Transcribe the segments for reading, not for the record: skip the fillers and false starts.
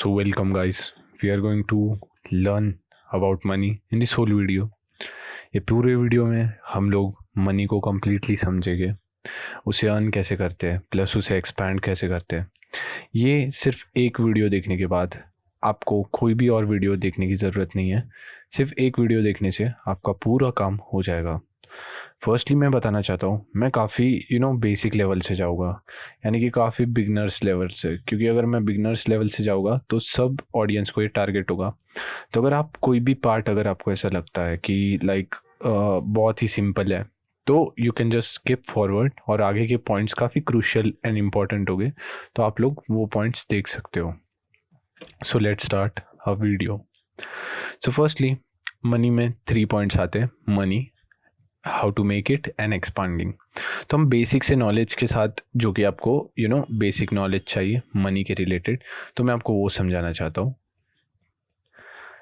So welcome guys. We are going to learn about money in this whole video. ये पूरे video में हम लोग मनी को कम्प्लीटली समझेंगे, उसे अर्न कैसे करते हैं प्लस उसे एक्सपैंड कैसे करते हैं। ये सिर्फ एक वीडियो देखने के बाद आपको कोई भी और वीडियो देखने की ज़रूरत नहीं है। सिर्फ एक वीडियो देखने से आपका पूरा काम हो जाएगा। फर्स्टली मैं बताना चाहता हूँ, मैं काफ़ी बेसिक लेवल से जाऊँगा, यानी कि काफ़ी बिगनर्स लेवल से, क्योंकि अगर मैं बिगनर्स लेवल से जाऊँगा तो सब ऑडियंस को ये टारगेट होगा। तो अगर आप कोई भी पार्ट अगर आपको ऐसा लगता है कि बहुत ही सिंपल है, तो you can just skip forward और आगे के पॉइंट्स काफ़ी क्रूशियल एंड इम्पॉर्टेंट हो गए, तो आप लोग वो पॉइंट्स देख सकते हो। So let's start a video. So firstly money में 3 पॉइंट्स आते हैं, money, how to make it and expanding. तो हम बेसिक से नॉलेज के साथ, जो कि आपको बेसिक नॉलेज चाहिए मनी के रिलेटेड, तो मैं आपको वो समझाना चाहता हूँ।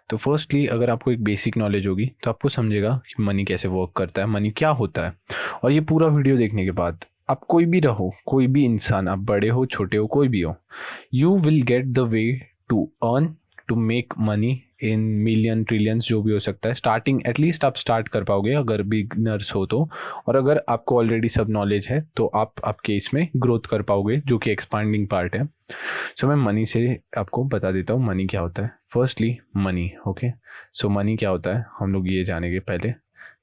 तो फर्स्टली अगर आपको एक बेसिक नॉलेज होगी तो आपको समझेगा कि मनी कैसे वर्क करता है, मनी क्या होता है। और ये पूरा वीडियो देखने के बाद आप कोई भी रहो, कोई भी इंसान, आप बड़े हो छोटे हो कोई भी हो, you will get the way to earn, to make money in million trillions, जो भी हो सकता है। स्टार्टिंग एटलीस्ट आप स्टार्ट कर पाओगे अगर बिगनर्स हो तो, और अगर आपको ऑलरेडी सब नॉलेज है तो आप आपके इसमें ग्रोथ कर पाओगे, जो कि एक्सपांडिंग पार्ट है। सो मैं मनी से आपको बता देता हूँ मनी क्या होता है। Firstly money, okay. So money क्या होता है हम लोग ये जानेंगे पहले,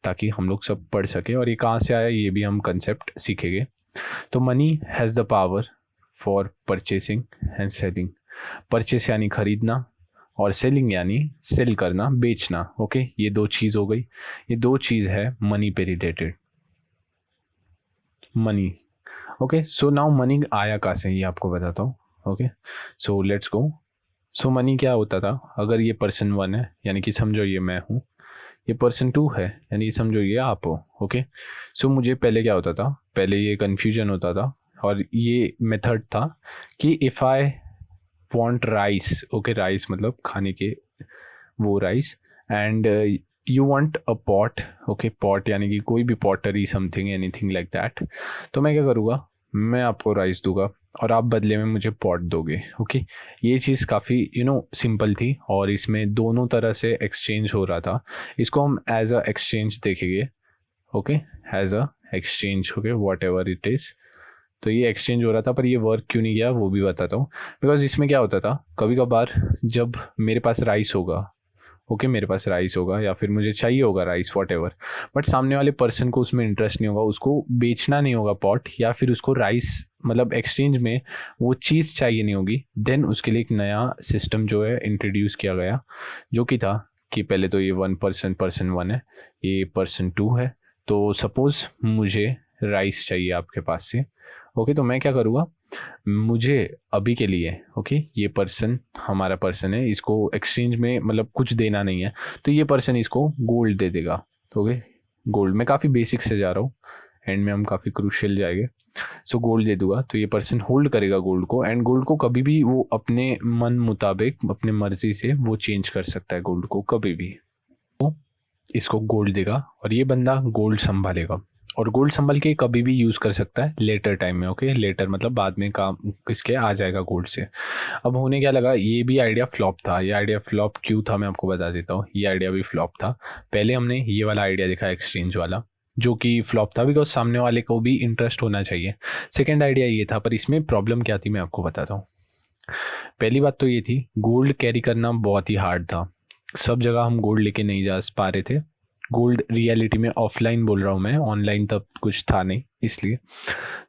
ताकि हम लोग सब पढ़ सके, और ये कहाँ से आया ये भी हम कंसेप्ट सीखेंगे। तो money has the power for purchasing and selling. Purchase यानी खरीदना, और सेलिंग यानी सेल करना, बेचना। ओके, ये दो चीज़ हो गई। ये दो चीज़ है मनी पे related, money. Okay, so now money आया कहाँ से ये आपको बताता हूँ। Okay, so let's go. So money क्या होता था, अगर ये पर्सन 1 है यानी कि समझो ये मैं हूँ, ये पर्सन 2 है यानी कि समझो ये आप हो। ओके, सो मुझे पहले क्या होता था, पहले ये कन्फ्यूजन होता था, और ये मेथड था कि if I want rice, okay, rice मतलब खाने के वो rice, and you want a pot, okay, pot यानी कि कोई भी pottery, something, anything like that. तो मैं क्या करूँगा, मैं आपको राइस दूंगा और आप बदले में मुझे पॉट दोगे। ओके, ये चीज़ काफ़ी सिंपल थी, और इसमें दोनों तरह से एक्सचेंज हो रहा था। इसको हम एज अ एक्सचेंज देखेंगे। Okay, as a exchange, okay, whatever it is. तो ये एक्सचेंज हो रहा था, पर ये वर्क क्यों नहीं किया वो भी बताता हूँ। बिकॉज इसमें क्या होता था, कभी कभार जब मेरे पास राइस होगा, ओके, मेरे पास राइस होगा या फिर मुझे चाहिए होगा राइस, वॉट एवर, बट सामने वाले पर्सन को उसमें इंटरेस्ट नहीं होगा, उसको बेचना नहीं होगा पॉट, या फिर उसको राइस मतलब एक्सचेंज में वो चीज़ चाहिए नहीं होगी, देन उसके लिए एक नया सिस्टम जो है इंट्रोड्यूस किया गया, जो कि था कि पहले तो ये 1 पर्सन 1 है, ये पर्सन 2 है। तो सपोज़ मुझे राइस चाहिए आपके पास से। ओके, तो मैं क्या करूँगा, मुझे अभी के लिए, ओके, ये पर्सन हमारा पर्सन है, इसको एक्सचेंज में मतलब कुछ देना नहीं है, तो ये पर्सन इसको गोल्ड दे देगा। ओके, गोल्ड, मैं काफ़ी बेसिक से जा रहा हूँ, एंड में हम काफ़ी क्रूशियल जाएंगे। सो गोल्ड दे दूंगा, तो ये पर्सन होल्ड करेगा गोल्ड को, एंड गोल्ड को कभी भी वो अपने मन मुताबिक, अपने मर्जी से वो चेंज कर सकता है गोल्ड को कभी भी। तो इसको गोल्ड देगा और ये बंदा गोल्ड संभालेगा, और गोल्ड संभल के कभी भी यूज़ कर सकता है लेटर टाइम में। ओके, लेटर मतलब बाद में काम किसके आ जाएगा, गोल्ड से। अब होने क्या लगा, ये भी आइडिया फ्लॉप था। ये आइडिया फ्लॉप क्यों था मैं आपको बता देता हूँ। ये आइडिया भी फ्लॉप था। पहले हमने ये वाला आइडिया देखा एक्सचेंज वाला, जो कि फ्लॉप था, बिकॉज सामने वाले को भी इंटरेस्ट होना चाहिए। सेकेंड आइडिया ये था, पर इसमें प्रॉब्लम क्या थी मैं आपको बताता हूँ। पहली बात तो ये थी, गोल्ड कैरी करना बहुत ही हार्ड था, सब जगह हम गोल्ड लेके नहीं जा पा रहे थे। गोल्ड रियलिटी में ऑफलाइन बोल रहा हूँ मैं, ऑनलाइन तब कुछ था नहीं, इसलिए।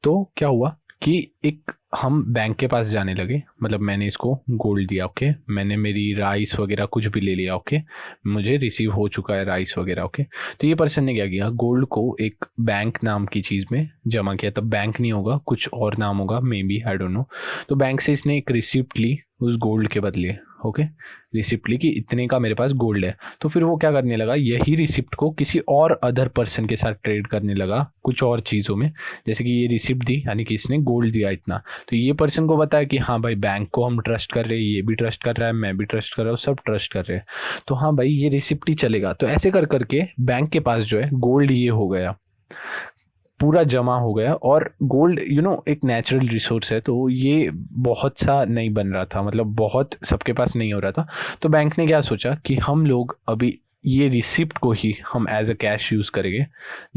तो क्या हुआ कि एक हम बैंक के पास जाने लगे, मतलब मैंने इसको गोल्ड दिया, ओके, मैंने मेरी राइस वगैरह कुछ भी ले लिया, ओके, मुझे रिसीव हो चुका है राइस वगैरह, ओके। तो ये पर्सन ने क्या किया, गोल्ड को एक बैंक नाम की चीज़ में जमा किया। तब बैंक नहीं होगा, कुछ और नाम होगा, may be, I don't know. तो बैंक से इसने एक रिसिप्ट ली उस गोल्ड के बदले, ओके, रिसिप्ट ली कि इतने का मेरे पास गोल्ड है। तो फिर वो क्या करने लगा, यही रिसिप्ट को किसी और अदर पर्सन के साथ ट्रेड करने लगा कुछ और चीज़ों में। जैसे कि ये रिसिप्ट दी, यानी कि इसने गोल्ड दिया इतना, तो ये पर्सन को बताया कि हाँ भाई, बैंक को हम ट्रस्ट कर रहे हैं, ये भी ट्रस्ट कर रहा है, मैं भी ट्रस्ट कर रहा हूँ, सब ट्रस्ट कर रहे हैं, तो हाँ भाई ये रिसिप्ट ही चलेगा। तो ऐसे कर करके बैंक के पास जो है गोल्ड ये हो गया। पूरा जमा हो गया। और गोल्ड एक नेचुरल रिसोर्स है, तो ये बहुत सा नहीं बन रहा था, मतलब बहुत सबके पास नहीं हो रहा था। तो बैंक ने क्या सोचा कि हम लोग अभी ये रिसिप्ट को ही हम एज अ कैश यूज़ करेंगे,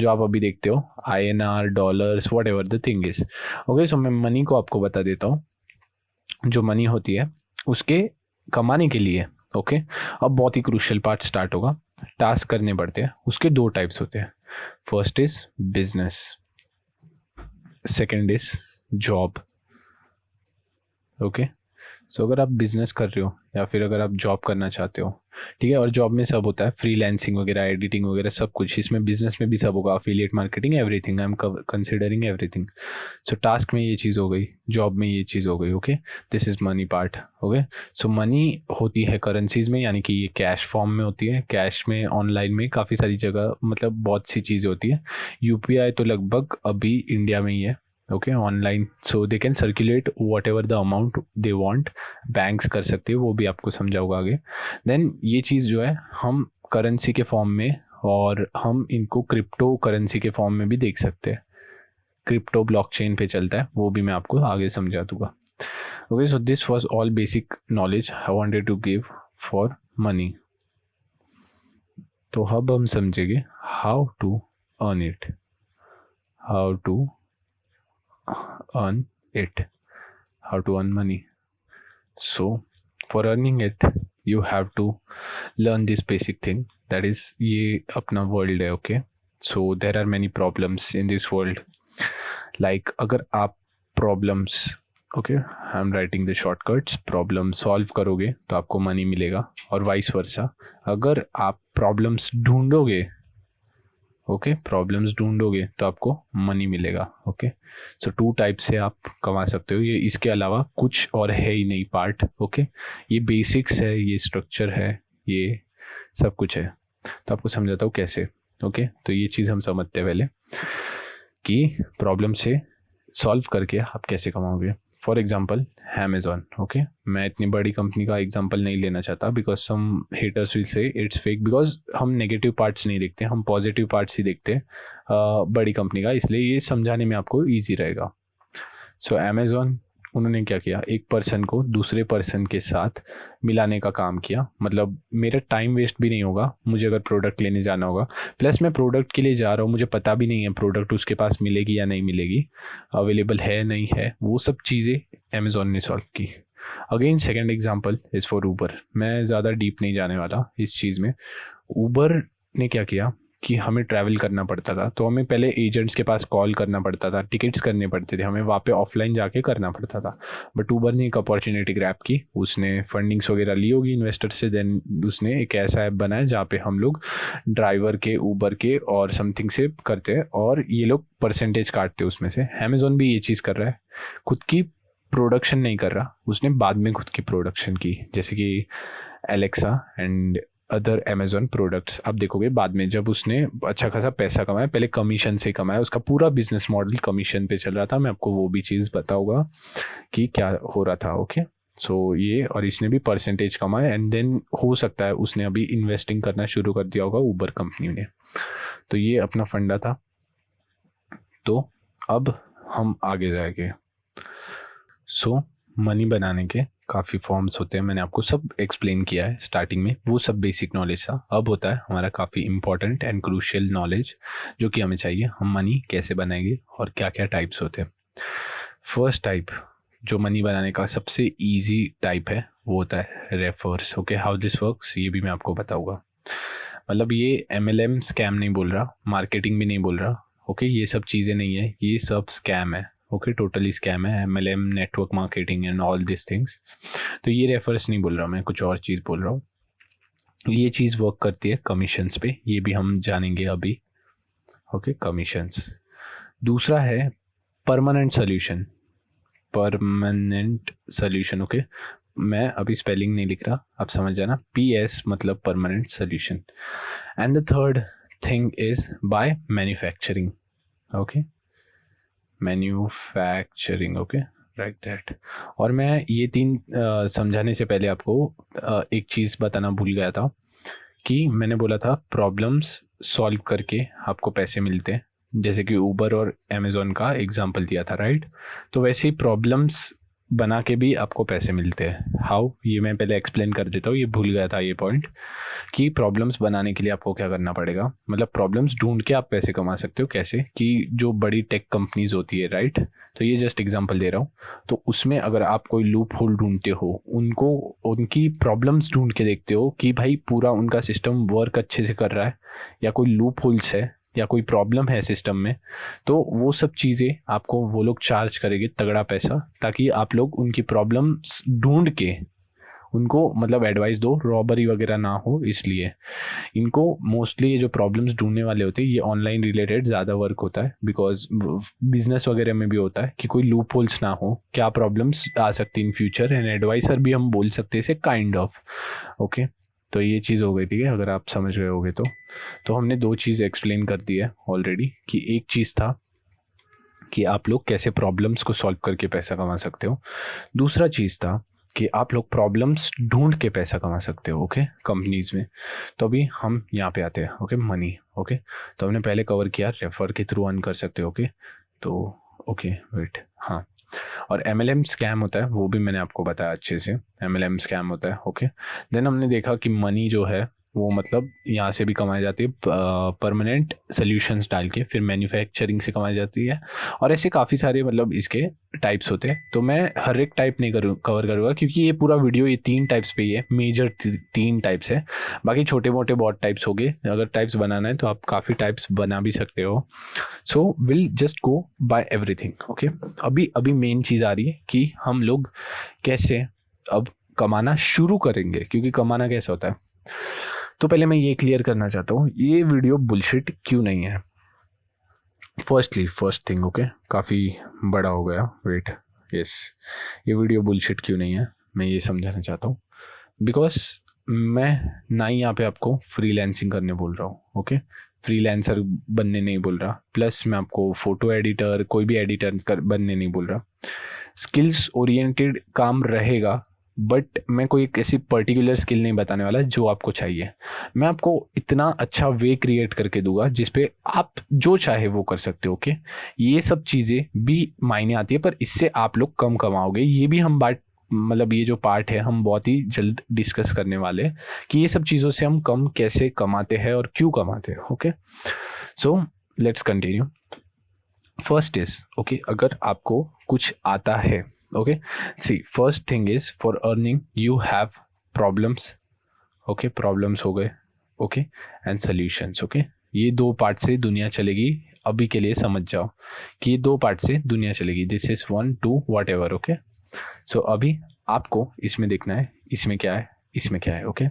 जो आप अभी देखते हो INR, dollars, whatever the thing is. Okay, so मैं मनी को आपको बता देता हूँ। जो मनी होती है उसके कमाने के लिए, ओके, अब बहुत ही क्रूशियल पार्ट स्टार्ट होगा। टास्क करने पड़ते हैं, उसके दो टाइप्स होते हैं। First is business, second is job. Okay, so अगर आप बिजनेस कर रहे हो या फिर अगर आप जॉब करना चाहते हो, ठीक है, और जॉब में सब होता है, फ्रीलांसिंग वगैरह, एडिटिंग वगैरह सब कुछ, इसमें बिजनेस में भी सब होगा, affiliate marketing, everything, I am considering everything. So task में ये चीज़ हो गई, जॉब में ये चीज़ हो गई। Okay, this is money part. Okay, so money होती है करेंसीज में, यानी कि ये कैश फॉर्म में होती है, कैश में, ऑनलाइन में, काफ़ी सारी जगह, मतलब बहुत सी चीज़ें होती है। UPI तो लगभग अभी इंडिया में ही है, okay, online, so they can circulate what ever the amount they want. Banks कर सकते हो, वो भी आपको समझाऊंगा आगे। देन ये चीज़ जो है हम करेंसी के फॉर्म में, और हम इनको क्रिप्टो करेंसी के फॉर्म में भी देख सकते हैं। क्रिप्टो ब्लॉकचेन पे चलता है, वो भी मैं आपको आगे समझा दूंगा। Okay, so this was all basic knowledge I wanted to give for money. तो अब हम समझेंगे how to earn it, how to earn it, how to earn money. So for earning it you have to learn this basic thing, that is ये अपना world है। okay, so there are many problems in this world, like अगर आप problems, okay, I'm writing the shortcuts, problem solve करोगे तो आपको money मिलेगा, और vice versa, अगर आप problems ढूंढोगे, ओके, प्रॉब्लम्स ढूंढोगे तो आपको मनी मिलेगा। ओके, सो 2 टाइप से आप कमा सकते हो, ये इसके अलावा कुछ और है ही नहीं पार्ट। ओके, ये बेसिक्स है, ये स्ट्रक्चर है, ये सब कुछ है। तो आपको समझाता हूँ कैसे। ओके, तो ये चीज़ हम समझते हैं पहले कि प्रॉब्लम से सॉल्व करके आप कैसे कमाओगे। For example Amazon. ओके, मैं इतनी बड़ी कंपनी का एग्जाम्पल नहीं लेना चाहता, because some haters will say it's fake, because हम नेगेटिव पार्ट्स नहीं देखते, हम पॉजिटिव पार्ट्स ही देखते हैं बड़ी कंपनी का, इसलिए ये समझाने में आपको ईजी रहेगा। सो अमेजोन, उन्होंने क्या किया, एक पर्सन को दूसरे पर्सन के साथ मिलाने का काम किया, मतलब मेरा टाइम वेस्ट भी नहीं होगा, मुझे अगर प्रोडक्ट लेने जाना होगा, प्लस मैं प्रोडक्ट के लिए जा रहा हूँ, मुझे पता भी नहीं है प्रोडक्ट उसके पास मिलेगी या नहीं मिलेगी, अवेलेबल है नहीं है, वो सब चीज़ें अमेजोन ने सॉल्व की। Again second example is for Uber. मैं ज़्यादा डीप नहीं जाने वाला इस चीज़ में। ऊबर ने क्या किया कि हमें ट्रैवल करना पड़ता था, तो हमें पहले एजेंट्स के पास कॉल करना पड़ता था, टिकट्स करने पड़ते थे, हमें वहाँ पे ऑफलाइन जाके करना पड़ता था। बट ऊबर ने एक अपॉर्चुनिटी ग्रैब की, उसने फंडिंग्स वगैरह ली होगी इन्वेस्टर से, देन उसने एक ऐसा ऐप बनाया जहाँ पे हम लोग ड्राइवर के, ऊबर के और समथिंग से करते हैं, और ये लोग परसेंटेज काटते हैं उसमें से। अमेजोन भी ये चीज़ कर रहा है, खुद की प्रोडक्शन नहीं कर रहा, उसने बाद में खुद की प्रोडक्शन की, जैसे कि Alexa and other Amazon products. आप देखोगे बाद में जब उसने अच्छा खासा पैसा कमाया, पहले कमीशन से कमाया, उसका पूरा बिजनेस मॉडल कमीशन पे चल रहा था। मैं आपको वो भी चीज़ बताऊंगा कि क्या हो रहा था। ओके, सो ये, और इसने भी परसेंटेज कमाया, एंड देन हो सकता है उसने अभी इन्वेस्टिंग करना शुरू कर दिया होगा ऊबर कंपनी ने। तो ये अपना फंडा था। तो अब हम आगे जाएंगे। सो मनी बनाने के काफ़ी फॉर्म्स होते हैं, मैंने आपको सब एक्सप्लेन किया है स्टार्टिंग में, वो सब बेसिक नॉलेज था। अब होता है हमारा काफ़ी इंपॉर्टेंट एंड क्रूशियल नॉलेज, जो कि हमें चाहिए, हम मनी कैसे बनाएंगे और क्या क्या टाइप्स होते हैं। फर्स्ट टाइप जो मनी बनाने का सबसे इजी टाइप है वो होता है refers. Okay, how this works ये भी मैं आपको बताऊँगा। मतलब ये MLM स्कैम नहीं बोल रहा, मार्केटिंग भी नहीं बोल रहा। ओके, ये सब चीज़ें नहीं है, ये सब स्कैम है। ओके, टोटली स्कैम है, MLM, network marketing and all this things. तो ये रेफर्स नहीं बोल रहा, मैं कुछ और चीज़ बोल रहा हूँ। ये चीज़ वर्क करती है कमीशंस पे, ये भी हम जानेंगे अभी। Okay, commissions. दूसरा है permanent solution, permanent solution. Okay, मैं अभी स्पेलिंग नहीं लिख रहा, आप समझ जाना, PS मतलब permanent solution. And the third thing is by manufacturing. Okay, manufacturing. Okay, right that. और मैं ये 3 समझाने से पहले आपको एक चीज़ बताना भूल गया था, कि मैंने बोला था प्रॉब्लम्स सॉल्व करके आपको पैसे मिलते हैं। जैसे कि ऊबर और अमेज़ॉन का एग्जांपल दिया था, राइट। तो वैसे ही प्रॉब्लम्स बना के भी आपको पैसे मिलते हैं। हाउ, ये मैं पहले एक्सप्लेन कर देता हूँ, ये भूल गया था ये पॉइंट, कि प्रॉब्लम्स बनाने के लिए आपको क्या करना पड़ेगा, मतलब प्रॉब्लम्स ढूंढ के आप पैसे कमा सकते हो। कैसे, कि जो बड़ी टेक कंपनीज होती है, राइट, तो ये जस्ट एग्जांपल दे रहा हूँ। तो उसमें अगर आप कोई लूप होल ढूंढते हो, उनको उनकी प्रॉब्लम्स ढूंढ के देखते हो कि भाई पूरा उनका सिस्टम वर्क अच्छे से कर रहा है या कोई लूप होल्स है या कोई प्रॉब्लम है सिस्टम में, तो वो सब चीज़ें आपको वो लोग चार्ज करेंगे तगड़ा पैसा, ताकि आप लोग उनकी प्रॉब्लम्स ढूंढ के उनको मतलब एडवाइस दो, रॉबरी वगैरह ना हो। इसलिए इनको मोस्टली ये जो प्रॉब्लम्स ढूंढने वाले होते हैं ये ऑनलाइन रिलेटेड ज़्यादा वर्क होता है, बिकॉज बिजनेस वगैरह में भी होता है कि कोई लूप होल्स ना हो, क्या प्रॉब्लम्स आ सकती इन फ्यूचर, एंड एडवाइसर भी हम बोल सकते हैं इसे, काइंड ऑफ। ओके, तो ये चीज़ हो गई, ठीक है, अगर आप समझ गए होगे तो हमने दो चीज़ एक्सप्लेन कर दी है ऑलरेडी, कि एक चीज़ था कि आप लोग कैसे प्रॉब्लम्स को सॉल्व करके पैसा कमा सकते हो, दूसरा चीज़ था कि आप लोग प्रॉब्लम्स ढूंढ के पैसा कमा सकते हो, ओके, कंपनीज में। तो अभी हम यहाँ पे आते हैं, ओके, मनी। ओके, तो हमने पहले कवर किया रेफर के थ्रू अर्न कर सकते हो, ओके, तो ओके वेट, हाँ, और MLM स्कैम होता है, वो भी मैंने आपको बताया अच्छे से, MLM स्कैम होता है, ओके। देन हमने देखा कि मनी जो है वो मतलब यहाँ से भी कमाई जाती है, परमानेंट सोल्यूशंस डाल के, फिर मैन्युफैक्चरिंग से कमाई जाती है, और ऐसे काफ़ी सारे मतलब इसके टाइप्स होते हैं। तो मैं हर एक टाइप नहीं कवर करूँगा, क्योंकि ये पूरा वीडियो ये 3 टाइप्स पे ही है, मेजर 3 टाइप्स है, बाकी छोटे मोटे बहुत टाइप्स हो गए। अगर टाइप्स बनाना है तो आप काफ़ी टाइप्स बना भी सकते हो। So will just go by everything, okay. अभी अभी मेन चीज़ आ रही है कि हम लोग कैसे अब कमाना शुरू करेंगे, क्योंकि कमाना कैसे होता है। तो पहले मैं ये क्लियर करना चाहता हूँ, ये वीडियो बुलशिट क्यों नहीं है। फर्स्ट थिंग, ओके, काफ़ी बड़ा हो गया, वेट, यस, ये वीडियो बुलशिट क्यों नहीं है, मैं ये समझाना चाहता हूँ। बिकॉज मैं ना ही यहाँ पे आपको फ्रीलांसिंग करने बोल रहा हूँ, ओके, फ्रीलांसर बनने नहीं बोल रहा, प्लस मैं आपको फ़ोटो एडिटर, कोई भी एडिटर बनने नहीं बोल रहा। स्किल्स ओरिएंटेड काम रहेगा, बट मैं कोई एक ऐसी पर्टिकुलर स्किल नहीं बताने वाला जो आपको चाहिए। मैं आपको इतना अच्छा वे क्रिएट करके दूंगा जिसपे आप जो चाहे वो कर सकते हो, ओके। ये सब चीज़ें भी मायने आती है, पर इससे आप लोग कम कमाओगे, ये भी हम बात, मतलब ये जो पार्ट है हम बहुत ही जल्द डिस्कस करने वाले हैं कि ये सब चीज़ों से हम कम कैसे कमाते हैं और क्यों कमाते हैं, okay. So let's continue. First is, okay, अगर आपको कुछ आता है, okay, see, first thing is for earning you have problems, okay, problems हो गए, ओके, एंड सॉल्यूशंस, ओके। ये 2 पार्ट से दुनिया चलेगी, अभी के लिए समझ जाओ कि ये 2 पार्ट से दुनिया चलेगी, this is 1 2 whatever, okay. So अभी आपको इसमें देखना है इसमें क्या है, इसमें क्या है, ओके।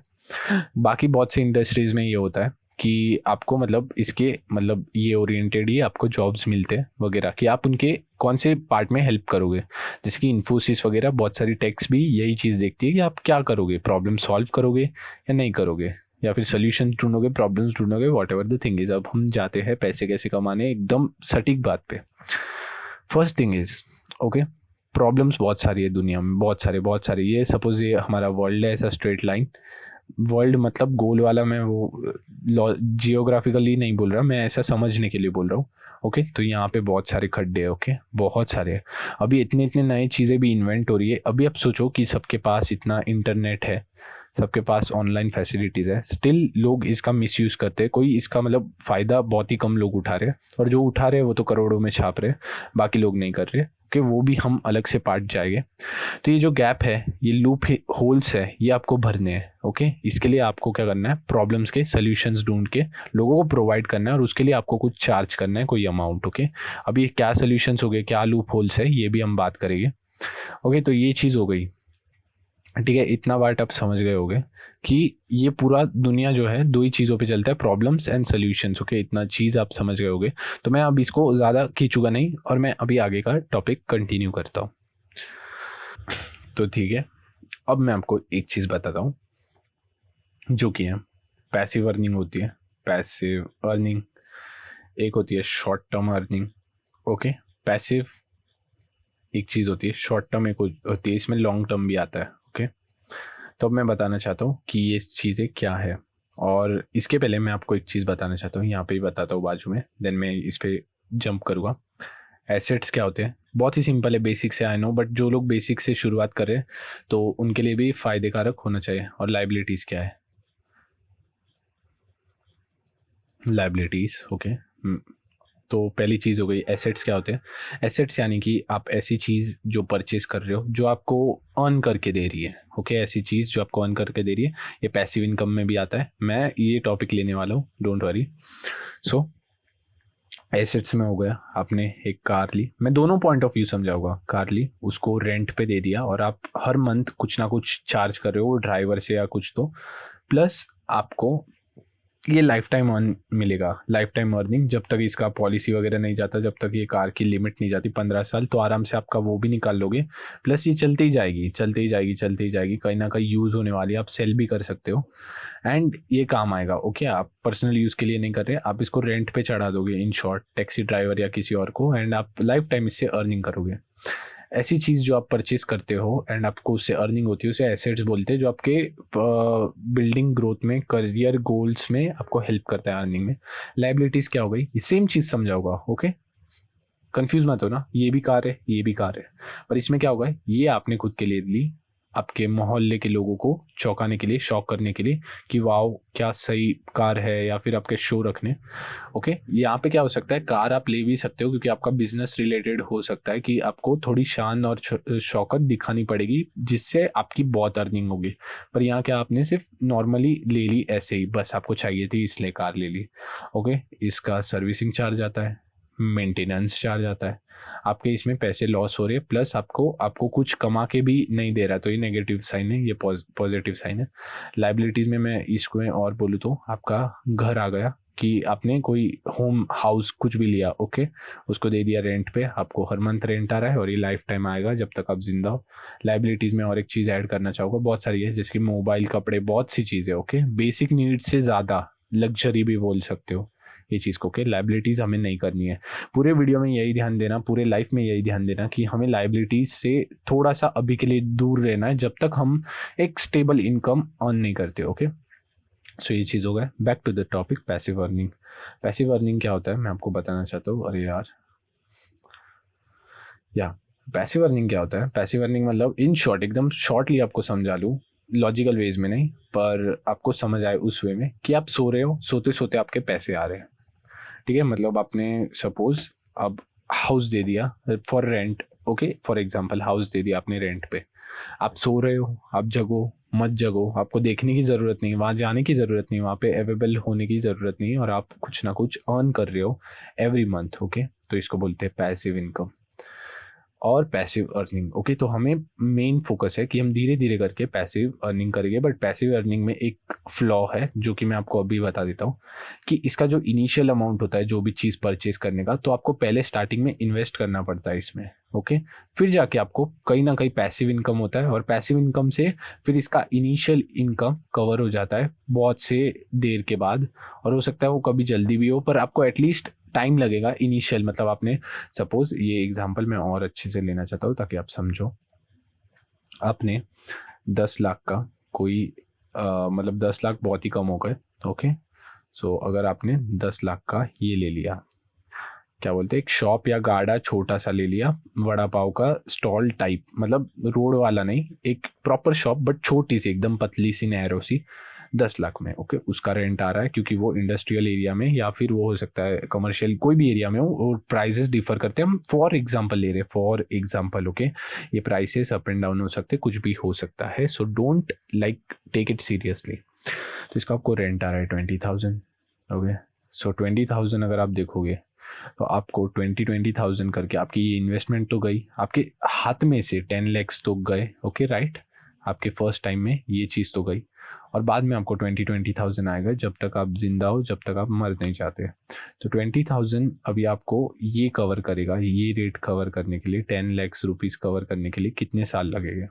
बाकी बहुत सी इंडस्ट्रीज में ये होता है कि आपको मतलब इसके मतलब ये ओरिएंटेड ही आपको जॉब्स मिलते हैं वगैरह, कि आप उनके कौन से पार्ट में हेल्प करोगे। जैसे कि इन्फोसिस वगैरह, बहुत सारी टेक्स भी यही चीज़ देखती है कि आप क्या करोगे, प्रॉब्लम सॉल्व करोगे या नहीं करोगे, या फिर सोल्यूशन ढूंढोगे, प्रॉब्लम्स ढूंढोगे, whatever the thing is. अब हम जाते हैं पैसे कैसे कमाने, एकदम सटीक बात पे। First thing is, okay, problems बहुत सारी है दुनिया में, बहुत सारे। ये सपोज ये हमारा वर्ल्ड है, ऐसा स्ट्रेट लाइन वर्ल्ड, मतलब गोल वाला, मैं वो जियोग्राफिकली नहीं बोल रहा, मैं ऐसा समझने के लिए बोल रहा हूँ, ओके। तो यहाँ पे बहुत सारे खड्डे हैं, ओके, बहुत सारे हैं। अभी इतने इतने नए चीज़ें भी इन्वेंट हो रही है। अभी आप सोचो कि सबके पास इतना इंटरनेट है, सबके पास ऑनलाइन फैसिलिटीज़ है, स्टिल लोग इसका मिसयूज़ करते हैं। कोई इसका मतलब फ़ायदा बहुत ही कम लोग उठा रहे हैं, और जो उठा रहे हैं वो तो करोड़ों में छाप रहे हैं, बाकी लोग नहीं कर रहे, कि वो भी हम अलग से पार्ट जाएंगे। तो ये जो गैप है, ये लूप होल्स है, ये आपको भरने हैं, ओके। इसके लिए आपको क्या करना है, प्रॉब्लम्स के सॉल्यूशंस ढूंढ के लोगों को प्रोवाइड करना है, और उसके लिए आपको कुछ चार्ज करना है, कोई अमाउंट, ओके। अब ये क्या सॉल्यूशंस हो गए, क्या लूप होल्स है, ये भी हम बात करेंगे, ओके। तो ये चीज़ हो गई, ठीक है। इतना बात आप समझ गए होंगे कि ये पूरा दुनिया जो है 2 ही चीज़ों पे चलता है, प्रॉब्लम्स एंड सॉल्यूशंस, ओके। इतना चीज़ आप समझ गए होंगे, तो मैं अब इसको ज़्यादा खींचूंगा नहीं, और मैं अभी आगे का टॉपिक कंटिन्यू करता हूँ। तो ठीक है, अब मैं आपको एक चीज़ बताता हूँ, जो कि है पैसिव अर्निंग होती है। पैसिव अर्निंग एक होती है short term earning, okay. Passive एक चीज़ होती है, शॉर्ट टर्म एक होती है, इसमें लॉन्ग टर्म भी आता है, ओके। तो अब मैं बताना चाहता हूँ कि ये चीज़ें क्या है, और इसके पहले मैं आपको एक चीज़ बताना चाहता हूँ, यहाँ पे ही बताता हूँ बाजू में, देन मैं इस पे जंप करूँगा। एसेट्स क्या होते हैं? बहुत ही सिंपल है, बेसिक से आई नो, बट जो लोग बेसिक से शुरुआत कर रहे हैं तो उनके लिए भी फ़ायदे कारक होना चाहिए। और लाइबिलिटीज़ क्या है? Liabilities, okay. तो पहली चीज़ हो गई एसेट्स। क्या होते हैं एसेट्स? यानी कि आप ऐसी चीज़ जो परचेज कर रहे हो जो आपको अर्न करके दे रही है, ओके। ऐसी चीज़ जो आपको अर्न करके दे रही है, ये पैसिव इनकम में भी आता है। मैं ये टॉपिक लेने वाला हूँ, डोंट वरी। सो एसेट्स में हो गया, आपने एक कार ली, मैं दोनों पॉइंट ऑफ व्यू समझाऊंगा। कार ली, उसको रेंट पे दे दिया और आप हर मंथ कुछ ना कुछ चार्ज कर रहे हो ड्राइवर से या कुछ, तो प्लस आपको ये लाइफ टाइम अर्न मिलेगा, लाइफ टाइम अर्निंग। जब तक इसका पॉलिसी वगैरह नहीं जाता, जब तक ये कार की लिमिट नहीं जाती 15 साल, तो आराम से आपका वो भी निकाल लोगे। प्लस ये चलती ही जाएगी, चलती ही जाएगी, चलती ही जाएगी, कहीं ना कहीं यूज़ होने वाली है, आप सेल भी कर सकते हो एंड ये काम आएगा, ओके। आप पर्सनल यूज़ के लिए नहीं कर रहे, आप इसको रेंट पे चढ़ा दोगे, इन शॉर्ट टैक्सी ड्राइवर या किसी और को, एंड आप लाइफ टाइम इससे अर्निंग करोगे। ऐसी चीज़ जो आप परचेज करते हो एंड आपको उससे अर्निंग होती है, उसे एसेट्स बोलते हैं, जो आपके बिल्डिंग ग्रोथ में, करियर गोल्स में आपको हेल्प करता है अर्निंग में। लाइबिलिटीज़ क्या हो गई? ये सेम चीज़ समझाऊंगा, ओके। कंफ्यूज मत हो ना, ये भी कार है, ये भी कार है, पर इसमें क्या होगा, ये आपने खुद के लिए ली, आपके मोहल्ले के लोगों को चौंकाने के लिए, शॉक करने के लिए कि वाओ क्या सही कार है, या फिर आपके शो रखने, ओके। यहाँ पे क्या हो सकता है, कार आप ले भी सकते हो क्योंकि आपका बिजनेस रिलेटेड हो सकता है कि आपको थोड़ी शान और शौकत दिखानी पड़ेगी जिससे आपकी बहुत अर्निंग होगी। पर यहाँ क्या, आपने सिर्फ नॉर्मली ले ली ऐसे ही, बस आपको चाहिए थी इसलिए कार ले ली, ओके। इसका सर्विसिंग चार्ज आता है, मेंटेनेंस चार्ज आता है, आपके इसमें पैसे लॉस हो रहे हैं, प्लस आपको आपको कुछ कमा के भी नहीं दे रहा, तो ये नेगेटिव साइन है, ये पॉजिटिव साइन है। लाइबिलिटीज़ में मैं इसको और बोलूँ तो आपका घर आ गया कि आपने कोई होम हाउस कुछ भी लिया, ओके, उसको दे दिया रेंट पे, आपको हर मंथ रेंट आ रहा है और ये लाइफ टाइम आएगा जब तक आप जिंदा हो। लाइबिलिटीज़ में और एक चीज़ ऐड करना चाहूँगा, बहुत सारी है, जैसे कि मोबाइल, कपड़े, बहुत सी चीज़ें, ओके। बेसिक नीड्स से ज़्यादा लग्जरी भी बोल सकते हो ये चीज़ को, ओके। लाइबिलिटीज़ हमें नहीं करनी है। पूरे वीडियो में यही ध्यान देना, पूरे लाइफ में यही ध्यान देना कि हमें लाइबिलिटीज़ से थोड़ा सा अभी के लिए दूर रहना है जब तक हम एक स्टेबल इनकम अर्न नहीं करते, ओके। सो ये चीज़ हो गया। Back to the topic, passive earning. Passive earning क्या होता है मैं आपको बताना चाहता हूँ। अरे यार, या पैसिव अर्निंग क्या होता है? पैसिव अर्निंग मतलब इन शॉर्ट, एकदम शॉर्टली आपको समझा लूँ, लॉजिकल वेज में नहीं, पर आपको समझ आए उस वे में कि आप सो रहे हो, सोते सोते आपके पैसे आ रहे हैं, ठीक है। मतलब आपने सपोज अब हाउस दे दिया for rent, okay, for example house दे दिया आपने रेंट पे, आप सो रहे हो, आप जगो मत जगो, आपको देखने की ज़रूरत नहीं, वहाँ जाने की ज़रूरत नहीं, वहाँ पे अवेलेबल होने की ज़रूरत नहीं, और आप कुछ ना कुछ अर्न कर रहे हो एवरी मंथ, ओके। तो इसको बोलते हैं पैसिव इनकम और पैसिव अर्निंग, ओके। तो हमें मेन फोकस है कि हम धीरे धीरे करके पैसिव अर्निंग करेंगे, बट पैसिव अर्निंग में एक फ्लॉ है जो कि मैं आपको अभी बता देता हूँ कि इसका जो इनिशियल अमाउंट होता है जो भी चीज़ परचेज करने का, तो आपको पहले स्टार्टिंग में इन्वेस्ट करना पड़ता है इसमें, ओके। फिर जाके आपको कहीं ना कहीं पैसिव इनकम होता है, और पैसिव इनकम से फिर इसका इनिशियल इनकम कवर हो जाता है बहुत से देर के बाद, और हो सकता है वो कभी जल्दी भी हो, पर आपको एटलीस्ट टाइम लगेगा इनिशियल। मतलब आपने सपोज, ये एग्जांपल मैं और अच्छे से लेना चाहता हूँ ताकि आप समझो, आपने 10 लाख का कोई मतलब 10 लाख बहुत ही कम हो गए, ओके। सो अगर आपने 10 लाख का ये ले लिया, क्या बोलते हैं, एक शॉप या गाड़ा छोटा सा ले लिया, वड़ा पाव का स्टॉल टाइप, मतलब रोड वाला नहीं, एक प्रॉपर शॉप बट छोटी सी, एकदम पतली सी, नैरो सी, 10 लाख में, ओके। उसका रेंट आ रहा है क्योंकि वो इंडस्ट्रियल एरिया में या फिर वो हो सकता है कमर्शियल, कोई भी एरिया में हो, और प्राइसेस डिफर करते हैं। हम फॉर एग्जांपल ले रहे हैं, फॉर एग्जांपल, ओके। ये प्राइसेस अप एंड डाउन हो सकते हैं, कुछ भी हो सकता है, so don't like take it seriously. तो इसका आपको रेंट आ रहा है 20,000, ओके। सो 20,000 अगर आप देखोगे तो आपको 20,000 करके आपकी ये इन्वेस्टमेंट तो गई, आपके हाथ में से 10 लैक्स तो गए, ओके, राइट। आपके फर्स्ट टाइम में ये चीज़ तो गई, और बाद में आपको 20,000 आएगा जब तक आप जिंदा हो, जब तक आप मर नहीं चाहते। तो 20,000 अभी आपको ये कवर करेगा, ये रेट कवर करने के लिए, 10 लैक्स रुपीज़ कवर करने के लिए कितने साल लगेगा?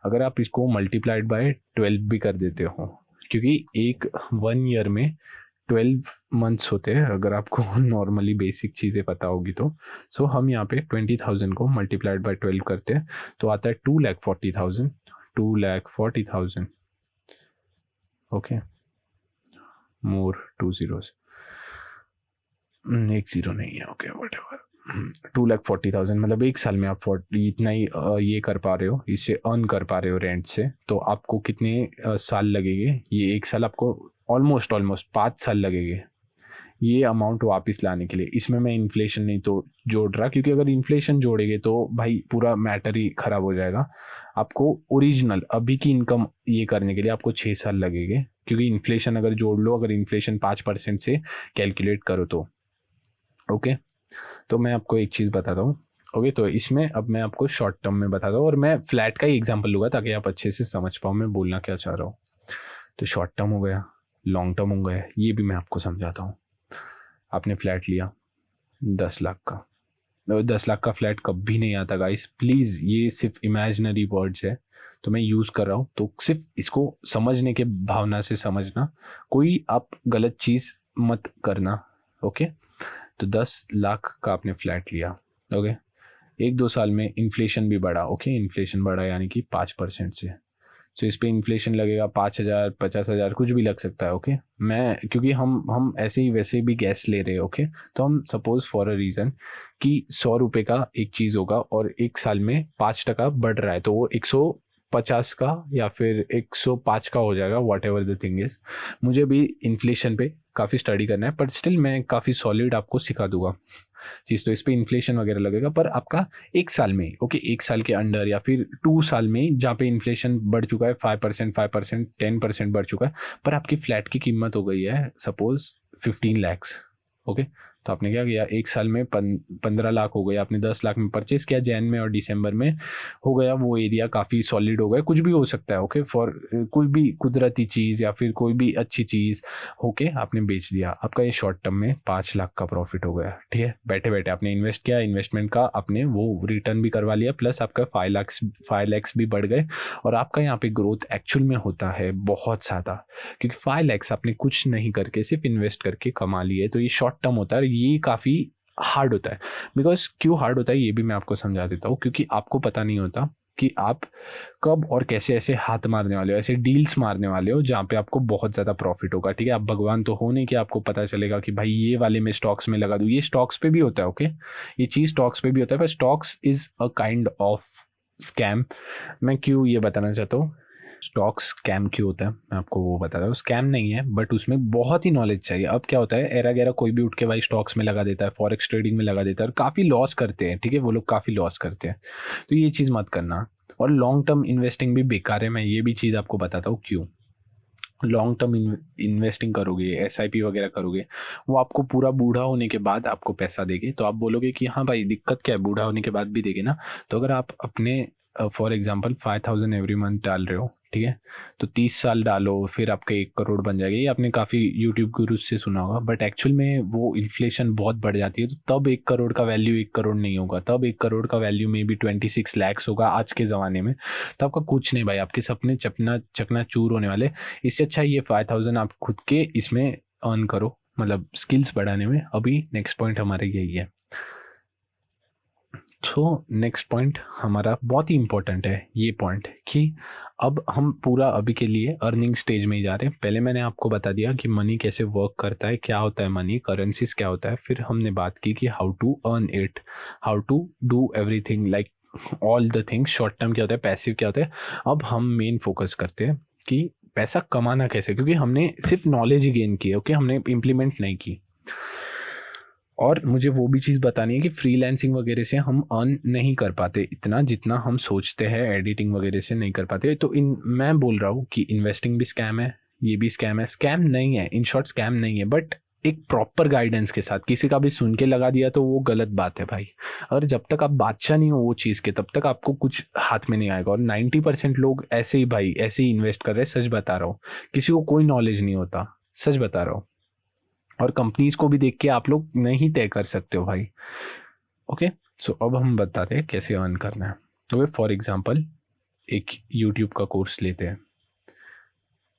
अगर आप इसको मल्टीप्लाइड बाय 12 भी कर देते हो, क्योंकि एक 1 ईयर में 12 मंथ्स होते हैं, अगर आपको नॉर्मली बेसिक चीज़ें पता होगी तो। सो हम यहाँ पे 20,000 को मल्टीप्लाइड बाय 12 करते हैं तो आता है 2,40,000, 2,40,000, ओके। मोर 2 zeros, एक जीरो नहीं है, ओके वट एवर। 2,40,000 मतलब एक साल में आप 40 इतना ही ये कर पा रहे हो, इससे अर्न कर पा रहे हो रेंट से। तो आपको कितने साल लगेंगे? ये एक साल आपको ऑलमोस्ट 5 साल लगेंगे ये अमाउंट वापस लाने के लिए। इसमें मैं इन्फ्लेशन नहीं तो जोड़ रहा, क्योंकि अगर इन्फ्लेशन जोड़ेंगे तो भाई पूरा मैटर ही खराब हो जाएगा। आपको ओरिजिनल अभी की इनकम ये करने के लिए आपको 6 साल लगेंगे, क्योंकि इन्फ्लेशन अगर जोड़ लो, अगर इन्फ्लेशन 5% से कैलकुलेट करो तो। ओके, तो मैं आपको एक चीज़ बताता हूँ। ओके, तो इसमें अब मैं आपको शॉर्ट टर्म में बताता हूँ, और मैं फ्लैट का ही एग्जांपल लूँगा ताकि आप अच्छे से समझ पाओ मैं बोलना क्या चाह रहा हूँ। तो शॉर्ट टर्म हो गया, लॉन्ग टर्म हो गया, ये भी मैं आपको समझाता हूँ। आपने फ्लैट लिया 10 लाख का, 10 लाख का फ्लैट कभी नहीं आता गाइस, प्लीज़ ये सिर्फ इमेजिनरी वर्ड्स है तो मैं यूज़ कर रहा हूँ, तो सिर्फ इसको समझने के भावना से समझना, कोई आप गलत चीज़ मत करना। ओके, तो 10 लाख का आपने फ्लैट लिया। ओके, 1-2 साल में इन्फ्लेशन भी बढ़ा। ओके, इन्फ्लेशन बढ़ा यानी कि 5% से, तो इस पर इन्फ्लेशन लगेगा 5,000, 50,000, कुछ भी लग सकता है। ओके, मैं क्योंकि हम ऐसे ही वैसे भी गैस ले रहे हैं। ओके, तो हम सपोज फॉर अ रीज़न कि 100 रुपये का एक चीज़ होगा और एक साल में 5% बढ़ रहा है, तो वो 150 का या फिर 105 का हो जाएगा, what ever the thing is. मुझे भी इन्फ्लेशन पे काफ़ी स्टडी करना है, बट स्टिल मैं काफ़ी सॉलिड आपको सिखा दूंगा चीज़। तो इस पर इन्फ्लेशन वगैरह लगेगा, पर आपका एक साल में, ओके, एक साल के अंडर या फिर 2 साल में जहाँ पे इन्फ्लेशन बढ़ चुका है 5%, 10% बढ़ चुका है, पर आपकी फ्लैट की कीमत हो गई है सपोज 15 lakhs। ओके, तो आपने क्या किया, एक साल में 15 लाख हो गए, आपने 10 लाख में परचेज किया जैन में और दिसंबर में, हो गया वो एरिया काफ़ी सॉलिड हो गया, कुछ भी हो सकता है। ओके, फॉर कोई भी कुदरती चीज़ या फिर कोई भी अच्छी चीज़ होके आपने बेच दिया, आपका ये शॉर्ट टर्म में 5 लाख का प्रॉफिट हो गया। ठीक है, बैठे बैठे आपने इन्वेस्ट किया, इन्वेस्टमेंट का आपने वो रिटर्न भी करवा लिया, प्लस आपका 5 lakhs भी बढ़ गए, और आपका यहाँ पे ग्रोथ एक्चुअल में होता है बहुत ज़्यादा, क्योंकि 5 lakhs आपने कुछ नहीं करके सिर्फ इन्वेस्ट करके कमा लिए। तो ये शॉर्ट टर्म होता है, ये काफ़ी हार्ड होता है। बिकॉज क्यों हार्ड होता है ये भी मैं आपको समझा देता हूँ, क्योंकि आपको पता नहीं होता कि आप कब और कैसे ऐसे हाथ मारने वाले हो, ऐसे डील्स मारने वाले हो जहाँ पे आपको बहुत ज़्यादा प्रॉफिट होगा। ठीक है, आप भगवान तो हो नहीं कि आपको पता चलेगा कि भाई ये वाले में स्टॉक्स में लगा दूँ, ये स्टॉक्स पे भी होता है। ओके, ये चीज़ स्टॉक्स पे भी होता है, पर stocks is a kind of scam. मैं क्यों ये बताना चाहता हूँ, स्टॉक स्कैम क्यों होता है मैं आपको वो बताता हूँ। स्कैम नहीं है, बट उसमें बहुत ही नॉलेज चाहिए। अब क्या होता है, एरा गैरा कोई भी उठ के भाई स्टॉक्स में लगा देता है, फॉरेक्स ट्रेडिंग में लगा देता है, और काफ़ी लॉस करते हैं। ठीक है, वो लोग काफ़ी लॉस करते हैं, तो ये चीज़ मत करना। और लॉन्ग टर्म इन्वेस्टिंग भी बेकार है, मैं ये भी चीज़ आपको बताता हूँ क्यों। लॉन्ग टर्म इन्वेस्टिंग करोगे, एसआईपी वगैरह करोगे, वो आपको पूरा बूढ़ा होने के बाद आपको पैसा देगे, तो आप बोलोगे कि हाँ भाई दिक्कत क्या है, बूढ़ा होने के बाद भी देगे ना। तो अगर आप अपने फॉर एग्जांपल 5,000 एवरी मंथ डाल रहे हो, ठीक है, तो 30 साल डालो, फिर आपका 1 करोड़ बन जाएगा। ये आपने काफ़ी यूट्यूब गुरु से सुना होगा, बट एक्चुअल में वो इन्फ्लेशन बहुत बढ़ जाती है, तो तब 1 करोड़ का वैल्यू 1 करोड़ नहीं होगा, तब 1 करोड़ का वैल्यू में भी 26 lakhs होगा आज के ज़माने में। तो आपका कुछ नहीं भाई, आपके सपने चकना चूर होने वाले। इससे अच्छा ये 5,000 आप खुद के इसमें अर्न करो, मतलब स्किल्स बढ़ाने में। अभी नेक्स्ट पॉइंट हमारे यही है। तो नेक्स्ट पॉइंट हमारा बहुत ही इंपॉर्टेंट है ये पॉइंट, कि अब हम पूरा अभी के लिए अर्निंग स्टेज में ही जा रहे हैं। पहले मैंने आपको बता दिया कि मनी कैसे वर्क करता है, क्या होता है मनी, करेंसीज क्या होता है। फिर हमने बात की कि how to earn it, how to do everything, like all the things. Short term क्या होता है, पैसिव क्या होता है। अब हम मेन फोकस करते हैं कि पैसा कमाना कैसे, क्योंकि हमने सिर्फ नॉलेज ही गेन की है। ओके, हमने इम्प्लीमेंट नहीं की। और मुझे वो भी चीज़ बतानी है कि फ्रीलांसिंग वगैरह से हम अर्न नहीं कर पाते इतना जितना हम सोचते हैं, एडिटिंग वगैरह से नहीं कर पाते। तो मैं बोल रहा हूँ कि इन्वेस्टिंग भी स्कैम है, ये भी स्कैम है। स्कैम नहीं है, इन शॉर्ट स्कैम नहीं है, बट एक प्रॉपर गाइडेंस के साथ। किसी का भी सुन के लगा दिया तो वो गलत बात है भाई। और जब तक आप बादशाह नहीं हो वो चीज़ के, तब तक आपको कुछ हाथ में नहीं आएगा। और 90% लोग ऐसे ही भाई, ऐसे ही इन्वेस्ट कर रहे हैं, सच बता रहा हूँ। किसी को कोई नॉलेज नहीं होता, सच बता रहा हूँ। और कंपनीज को भी देख के आप लोग नहीं तय कर सकते हो भाई। ओके, सो अब हम बताते हैं कैसे अर्न करना है। तो फॉर एग्जांपल एक यूट्यूब का कोर्स लेते हैं।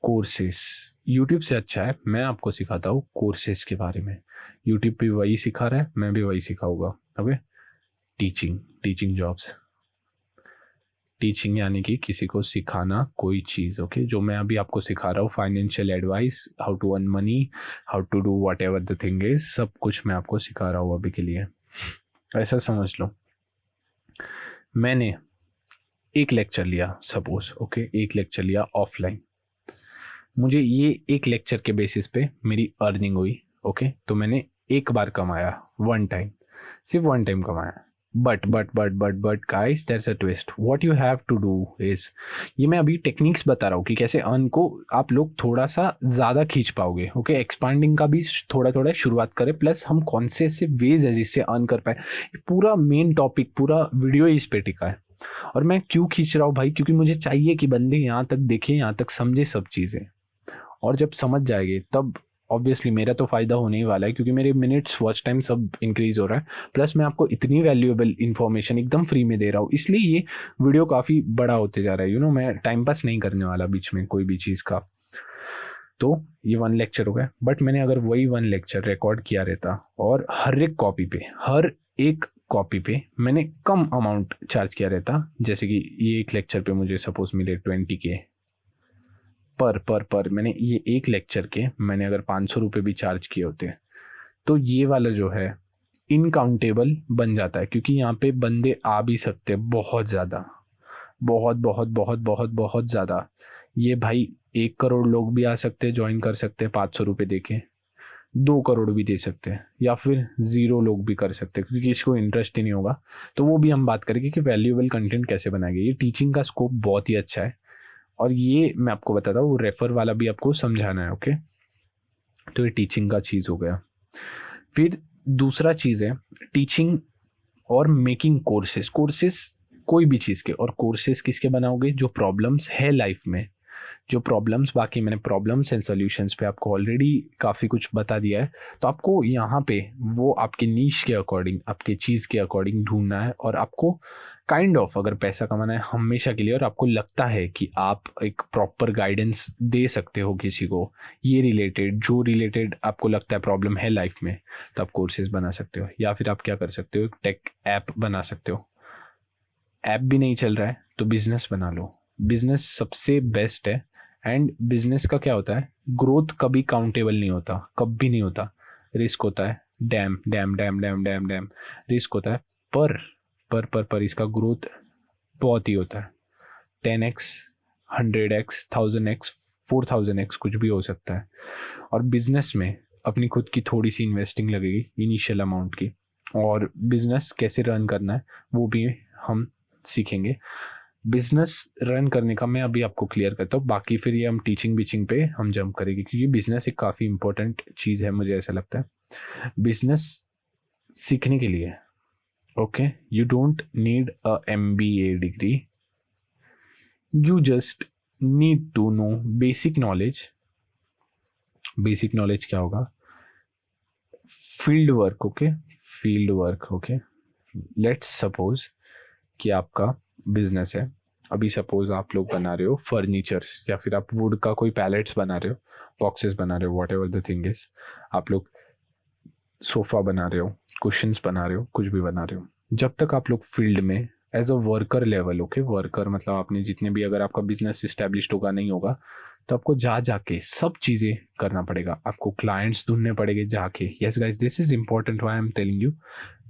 कोर्सेस यूट्यूब से अच्छा है, मैं आपको सिखाता हूँ कोर्सेस के बारे में। यूट्यूब पे वही सिखा रहा है, मैं भी वही सिखाऊंगा। ओके, टीचिंग टीचिंग यानी कि किसी को सिखाना कोई चीज़, ओके, जो मैं अभी आपको सिखा रहा हूँ, financial advice, how to earn money, how to do whatever the thing is, सब कुछ मैं आपको सिखा रहा हूँ अभी के लिए। ऐसा समझ लो, मैंने एक लेक्चर लिया सपोज, ओके, एक लेक्चर लिया ऑफलाइन, मुझे ये एक लेक्चर के बेसिस पे मेरी अर्निंग हुई, ओके, तो मैंने एक बार कमाया, वन टाइम, सिर्फ वन टाइम कमाया। But guys there's a twist, what you have to do is, ये मैं अभी टेक्निक्स बता रहा हूँ कि कैसे अर्न को आप लोग थोड़ा सा ज़्यादा खींच पाओगे, ओके, एक्सपांडिंग का भी थोड़ा थोड़ा शुरुआत करें, प्लस हम कौन से ऐसे वेज है जिससे अर्न कर पाए, पूरा मेन टॉपिक, पूरा वीडियो इस पे टिका है। और मैं क्यों खींच रहा हूँ भाई, क्योंकि मुझे चाहिए कि बंदे यहाँ तक देखें, यहाँ तक समझे सब चीज़ें, और जब समझ जाएंगे तब ऑब्वियसली मेरा तो फ़ायदा होने ही वाला है, क्योंकि मेरे मिनट्स वॉच टाइम सब इंक्रीज़ हो रहा है, प्लस मैं आपको इतनी वैल्यूएबल इन्फॉर्मेशन एकदम फ्री में दे रहा हूँ, इसलिए ये वीडियो काफ़ी बड़ा होते जा रहा है। मैं टाइम पास नहीं करने वाला बीच में कोई भी चीज़ का। तो ये वन लेक्चर हो गया, बट मैंने अगर वही वन लेक्चर रिकॉर्ड किया रहता और हर एक कॉपी पे मैंने कम अमाउंट चार्ज किया रहता, जैसे कि ये एक लेक्चर पे मुझे सपोज मिले 20K पर मैंने ये एक लेक्चर के मैंने अगर 500 रुपये भी चार्ज किए होते, तो ये वाला जो है इनकाउंटेबल बन जाता है, क्योंकि यहाँ पे बंदे आ भी सकते हैं बहुत ज़्यादा, बहुत बहुत बहुत बहुत बहुत ज़्यादा। ये भाई 1 करोड़ लोग भी आ सकते हैं, ज्वाइन कर सकते हैं 500 रुपये दे के, 2 करोड़ भी दे सकते हैं, या फिर 0 लोग भी कर सकते हैं, क्योंकि किसी को इंटरेस्ट ही नहीं होगा। तो वो भी हम बात करेंगे कि वैल्यूएबल कंटेंट कैसे बनाएंगे। ये टीचिंग का स्कोप बहुत ही अच्छा है, और ये मैं आपको बताता हूँ, रेफर वाला भी आपको समझाना है, ओके। तो ये टीचिंग का चीज़ हो गया। फिर दूसरा चीज़ है टीचिंग और मेकिंग कोर्सेज कोई भी चीज़ के, और कोर्सेज किसके बनाओगे, जो प्रॉब्लम्स है लाइफ में, जो प्रॉब्लम्स, बाकी मैंने प्रॉब्लम्स एंड सॉल्यूशंस पे आपको ऑलरेडी काफ़ी कुछ बता दिया है, तो आपको यहाँ पे वो आपके नीश के अकॉर्डिंग, आपके चीज़ के अकॉर्डिंग ढूंढना है, और आपको अगर पैसा कमाना है हमेशा के लिए, और आपको लगता है कि आप एक प्रॉपर गाइडेंस दे सकते हो किसी को, ये जो रिलेटेड आपको लगता है प्रॉब्लम है लाइफ में, तो आप कोर्सेज बना सकते हो, या फिर आप क्या कर सकते हो, टेक ऐप बना सकते हो। ऐप भी नहीं चल रहा है तो बिजनेस बना लो, बिजनेस सबसे बेस्ट है। एंड बिजनेस का क्या होता है, ग्रोथ कभी काउंटेबल नहीं होता, कभी नहीं होता, रिस्क होता है, dam dam dam dam dam dam risk होता है, पर इसका ग्रोथ बहुत ही होता है, 10x 100x 1000x 4000x कुछ भी हो सकता है। और बिजनेस में अपनी खुद की थोड़ी सी इन्वेस्टिंग लगेगी, इनिशियल अमाउंट की, और बिजनेस कैसे रन करना है वो भी हम सीखेंगे। बिजनेस रन करने का मैं अभी आपको क्लियर करता हूँ, बाकी फिर ये हम टीचिंग पे हम जंप करेंगे, क्योंकि बिजनेस एक काफ़ी इंपॉर्टेंट चीज़ है, मुझे ऐसा लगता है। बिजनेस सीखने के लिए, okay, you don't need a MBA degree, you just need to know basic knowledge क्या होगा, field work, okay. Let's suppose कि आपका बिजनेस है, अभी सपोज आप लोग बना रहे हो फर्नीचर्स, या फिर आप वुड का कोई पैलेट्स बना रहे हो, बॉक्सेस बना रहे हो, what ever the thing is, आप लोग सोफ़ा बना रहे हो, कुशन्स बना रहे हो, कुछ भी बना रहे हो, जब तक आप लोग फील्ड में as a worker level, okay, worker मतलब आपने जितने भी, अगर आपका बिजनेस इस्टेब्लिश होगा नहीं होगा, तो आपको जाके सब चीज़ें करना पड़ेगा, आपको क्लाइंट्स ढूंढने पड़ेंगे जाके। Yes guys, this is important, why I am telling you.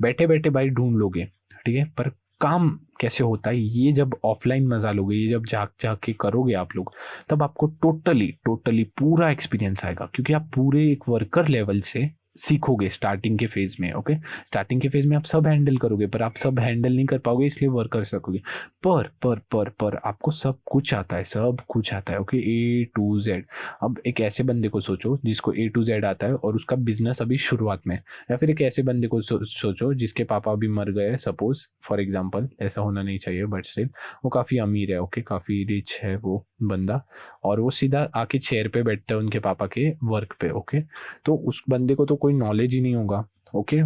बैठे बैठे भाई ढूंढ लोगे, ठीक है, पर काम कैसे होता है ये जब ऑफलाइन मजा लोगे, ये जब जाग के करोगे आप लोग, तब आपको टोटली पूरा एक्सपीरियंस आएगा, क्योंकि आप पूरे एक वर्कर लेवल से सीखोगे स्टार्टिंग के फेज में, ओके। स्टार्टिंग के फेज में आप सब हैंडल करोगे, पर आप सब हैंडल नहीं कर पाओगे, इसलिए वर्क कर सकोगे। पर आपको सब कुछ आता है, ओके, A to Z। अब एक ऐसे बंदे को सोचो जिसको A to Z आता है और उसका बिजनेस अभी शुरुआत में, या फिर एक ऐसे बंदे को सोचो जिसके पापा अभी मर गए, सपोज फॉर एग्जाम्पल, ऐसा होना नहीं चाहिए, बट स्टिल वो काफ़ी अमीर है, ओके, काफ़ी रिच है वो बंदा, और वो सीधा आके चेयर पे बैठता है उनके पापा के वर्क पे, ओके। तो उस बंदे को तो कोई नॉलेज ही नहीं होगा, ओके।